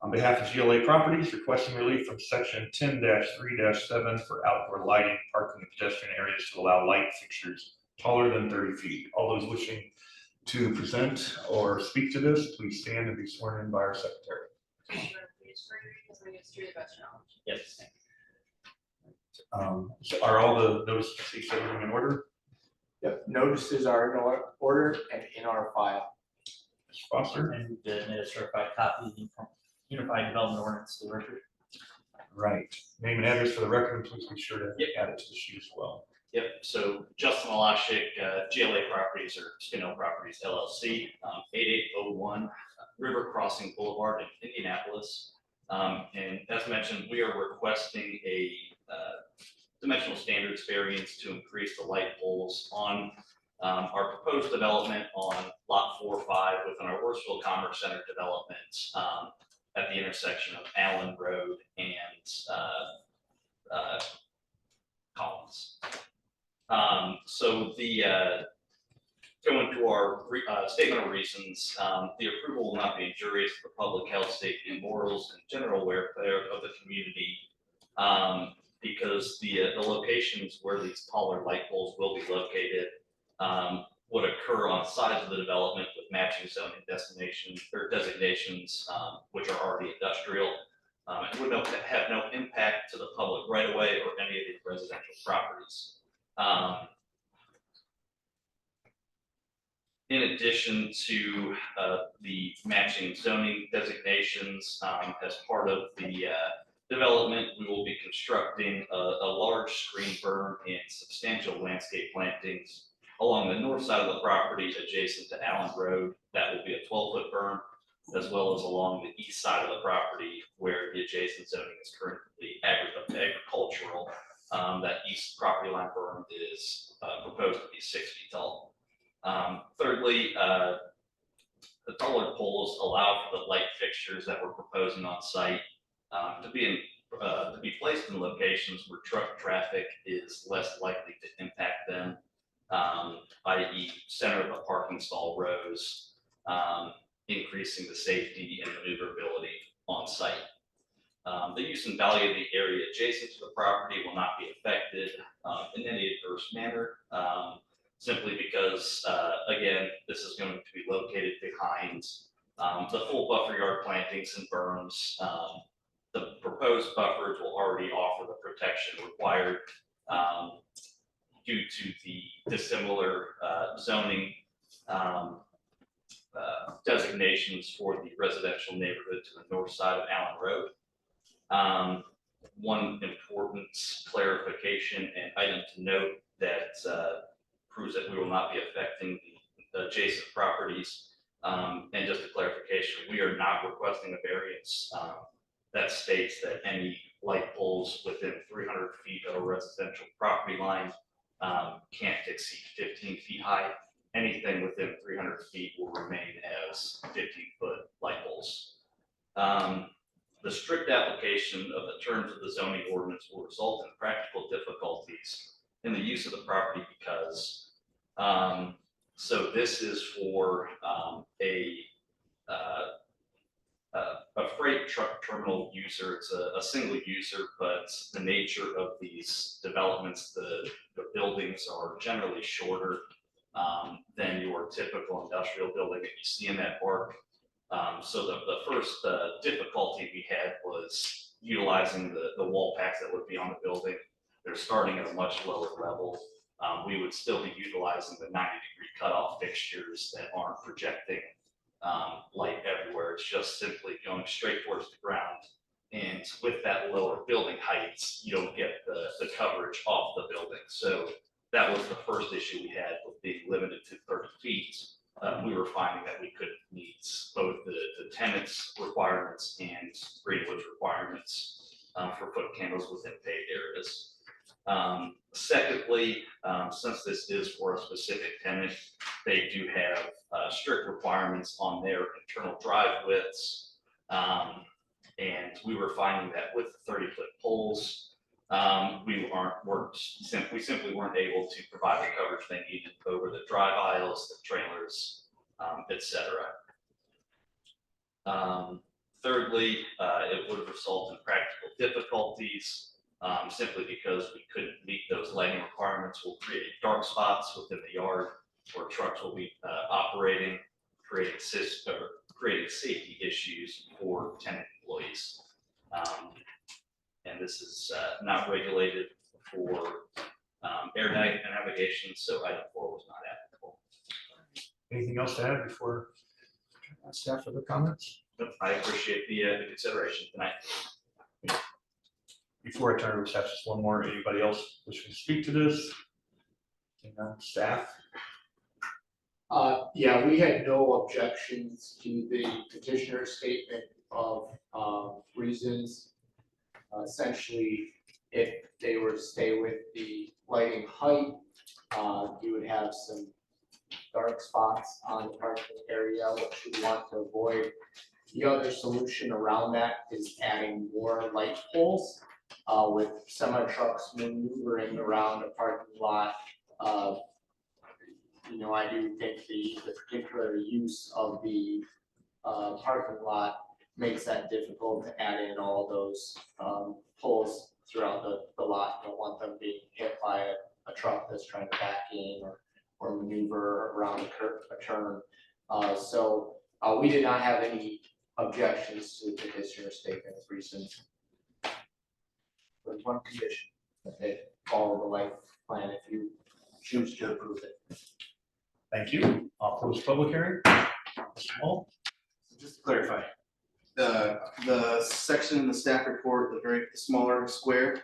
on behalf of GLA Properties, requesting relief from section 10-3-7 for outdoor lighting, parking, and pedestrian areas to allow light fixtures taller than 30 feet. All those wishing to present or speak to this, please stand and be sworn in by our secretary. Yes. So are all the notices received, everything in order? Yep, notices are in order and in our file. Mr. Foster? And a certified copy of the Unified Development Ordinance to the record. Right. Name and address for the record, and please be sure to add it to the sheet as well. Yep, so Justin Malashik, GLA Properties or Spino Properties LLC, 8801 River Crossing Boulevard in Indianapolis. And as mentioned, we are requesting a dimensional standards variance to increase the light poles on our proposed development on lot 4-5 within our Worsville Commerce Center development at the intersection of Allen Road and Collins. So going to our statement of reasons, the approval will not be injurious to the public health, safety, and morals and general welfare of the community, because the locations where these taller light poles will be located would occur on sides of the development with matching zoning destinations or designations, which are already industrial, and would have no impact to the public right of way or any of the residential properties. In addition to the matching zoning designations, as part of the development, we will be constructing a large screen berm and substantial landscape plantings along the north side of the property adjacent to Allen Road. That will be a 12-foot berm, as well as along the east side of the property where the adjacent zoning is currently agricultural. That east property line berm is proposed to be 6 feet tall. Thirdly, the taller poles allow for the light fixtures that we're proposing on site to be placed in locations where truck traffic is less likely to impact them, i.e. center of the parking stall rows, increasing the safety and maneuverability on site. The use and value of the area adjacent to the property will not be affected in any adverse manner, simply because, again, this is going to be located behind the full buffer yard plantings and berms. The proposed buffers will already offer the protection required due to the dissimilar zoning designations for the residential neighborhood to the north side of Allen Road. one important clarification and item to note that proves that we will not be affecting the adjacent properties. And just a clarification, we are not requesting a variance that states that any light poles within 300 feet of a residential property line can't exceed 15 feet high. Anything within 300 feet will remain as 15-foot light poles. The strict application of the terms of the zoning ordinance will result in practical difficulties in the use of the property because, so this is for a freight truck terminal user. It's a single user, but the nature of these developments, the buildings are generally shorter than your typical industrial building that you see in that park. So the first difficulty we had was utilizing the wall packs that would be on the building. They're starting at a much lower level. We would still be utilizing the 90-degree cutoff fixtures that aren't projecting light everywhere. It's just simply going straight towards the ground. And with that lower building heights, you don't get the coverage off the building. So that was the first issue we had with being limited to 30 feet. We were finding that we couldn't meet both the tenants requirements and Greenwood's requirements for foot candles within paved areas. Secondly, since this is for a specific tenant, they do have strict requirements on their internal drive widths. And we were finding that with the 30-foot poles, we simply weren't able to provide the coverage they needed over the drive aisles, the trailers, etc. Thirdly, it would result in practical difficulties simply because we couldn't meet those lighting requirements. We'll create dark spots within the yard where trucks will be operating, creating safety issues for tenant employees. And this is not regulated for air navigation, so item 4 was not applicable. Anything else to add before staff other comments? I appreciate the consideration tonight. Before I turn to staff, just one more. Anybody else wishing to speak to this? Staff? Yeah, we had no objections to the petitioner's statement of reasons. Essentially, if they were to stay with the lighting height, you would have some dark spots on the parking area, which you want to avoid. The other solution around that is adding more light poles with semi trucks maneuvering around a parking lot. I do think the particular use of the parking lot makes that difficult to add in all those poles throughout the lot. You don't want them being hit by a truck that's trying to back in or maneuver around a turn. So we did not have any objections to the petitioner's statement of reasons. With one condition, that they follow the light plan if you choose to approve it. Thank you. I'll close public hearing. Small. Just to clarify, the section in the staff report, the smaller square,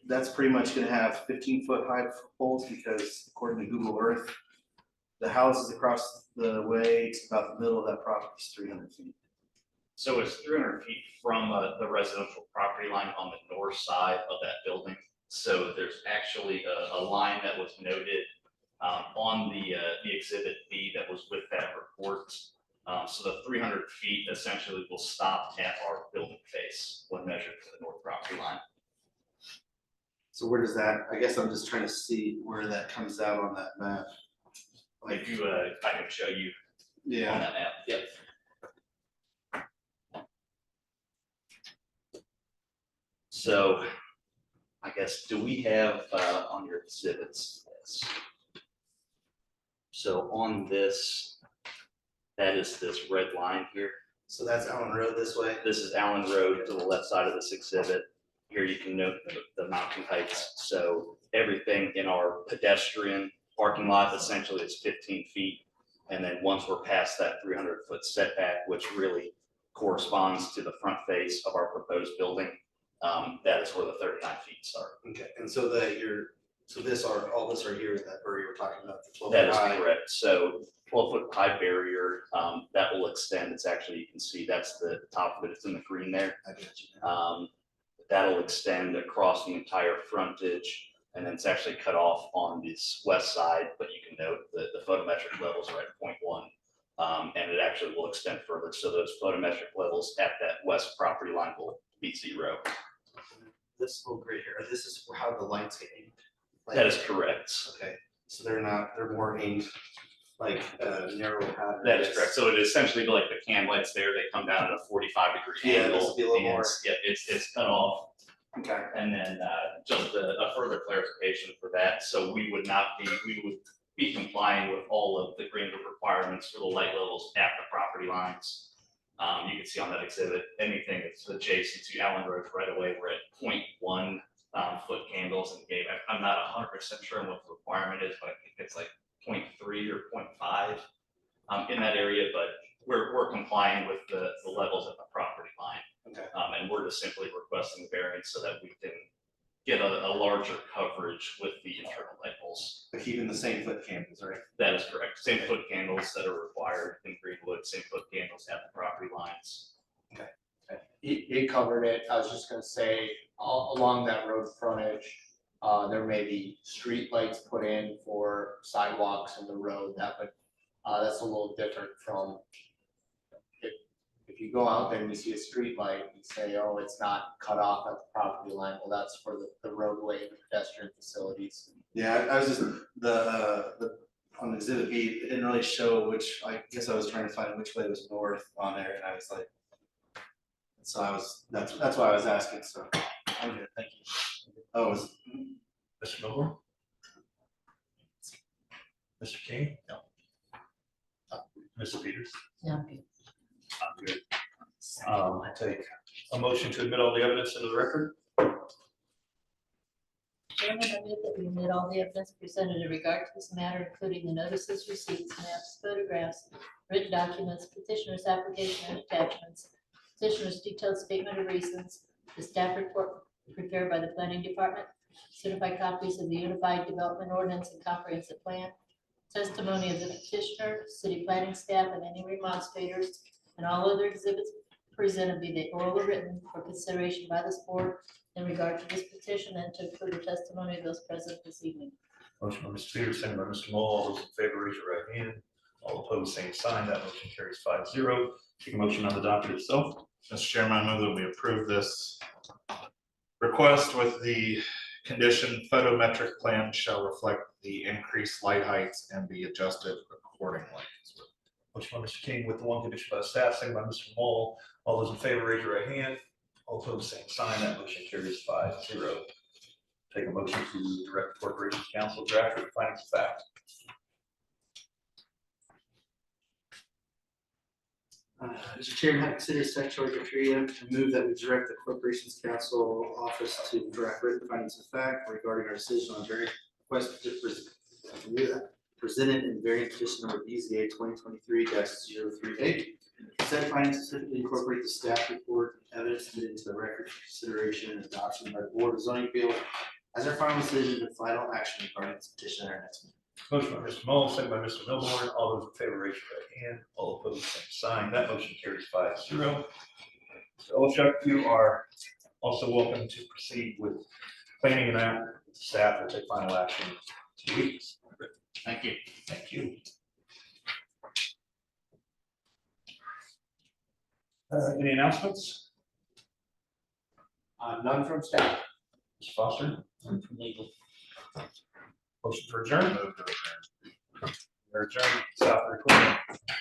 that's pretty much gonna have 15-foot high poles because according to Google Earth, the houses across the way to about the middle of that property is 300 feet. So it's 300 feet from the residential property line on the north side of that building. So there's actually a line that was noted on the exhibit B that was with that report. So the 300 feet essentially will stop at our building face when measured to the north property line. So where does that, I guess I'm just trying to see where that comes out on that map. If you, I can show you on that map. Yep. So I guess, do we have on your exhibits this? So on this, that is this red line here. So that's Allen Road this way? This is Allen Road to the left side of this exhibit. Here you can note the mountain heights. So everything in our pedestrian parking lot essentially is 15 feet. And then once we're past that 300-foot setback, which really corresponds to the front face of our proposed building, that is where the 39 feet start. Okay, and so all this are here, that area we're talking about, the 12 That is high. correct. So 12-foot high barrier, that will extend. It's actually, you can see that's the top of it. It's in the green there. I got you. That'll extend across the entire frontage, and then it's actually cut off on this west side, but you can note that the photometric levels are at 0.1. And it actually will extend further. So those photometric levels at that west property line will be 0. This little gray here, this is how the lights get aimed. Like- That is correct. Okay, so they're more aimed like narrow pattern. That is correct. So it essentially like the can lights there, they come down at a 45-degree Yeah, angle. this will be a little and more- Yeah, it's cut off. Okay. And then just a further clarification for that. So we would be complying with all of the green roof requirements for the light levels at the property lines. You can see on that exhibit, anything that's adjacent to Allen Road right away, we're at 0.1 foot candles and gave. I'm not 100% sure on what the requirement is, but I think it's like 0.3 or 0.5 in that area, but we're complying with the levels at the property line. Okay. And we're just simply requesting the variance so that we can get a larger coverage with the internal light poles. But keeping the same foot candles, right? That is correct. Same foot candles that are required in Greenwood, same foot candles at the property lines. He covered it. I was just gonna say, along that road frontage, there may be street lights put in for sidewalks in the road that's a little different from if you go out there and you see a street light, you say, oh, it's not cut off at the property line. Well, that's for the roadway and the pedestrian facilities. Yeah, I was just, on exhibit B, it didn't really show which, I guess I was trying to find which way was north on there, and I was like, so that's why I was asking, so, I'm good, thank you. Oh, is, Mr. Milburn? Mr. King? No. Mr. Peters? Yeah, okay. I'm good. I take a motion to admit all the evidence into the record. Chairman, I move that we admit all the evidence presented in regard to this matter, including the notices, receipts, maps, photographs, written documents, petitioner's application and attachments, petitioner's detailed statement of reasons, the staff report prepared by the planning department, certified copies of the unified development ordinance and comprehensive plan, testimony of the petitioner, city planning staff, and any remonstrators, and all other exhibits presented, be they oral or written, for consideration by this board in regard to this petition, and to include the testimony of those present this evening. Motion by Mr. Peters, second by Mr. Moll. All those in favor, raise your right hand. All opposed, same sign. That motion carries 5-0. Take a motion on the docket itself. Mr. Chairman, I move that we approve this request with the condition photometric plan shall reflect the increased light heights and be adjusted accordingly. Motion by Mr. King with the one condition by the staff, second by Mr. Moll. All those in favor, raise your right hand. All opposed, same sign. That motion carries 5-0. Take a motion to direct the Corporations Council draft the findings of fact. Mr. Chairman, having considered statutory criteria, I move that we direct the Corporations Council Office to draft written findings of fact regarding our decision on various requests presented in variant petition number BZA 2023-038. Said findings specifically incorporate the staff report and evidence submitted into the record for consideration and adoption by the Board of Zoning Appeals as our final decision and final action regarding this petition at our next meeting. Motion by Mr. Moll, second by Mr. Milborn. All those in favor, raise your right hand. All opposed, same sign. That motion carries 5-0. Mr. Olchuk, you are also welcome to proceed with planning and that. Staff will take final action in 2 weeks. Thank you. Thank you. Any announcements? None from staff. Mr. Foster? None from legal. Motion for adjournment. Move to adjourn.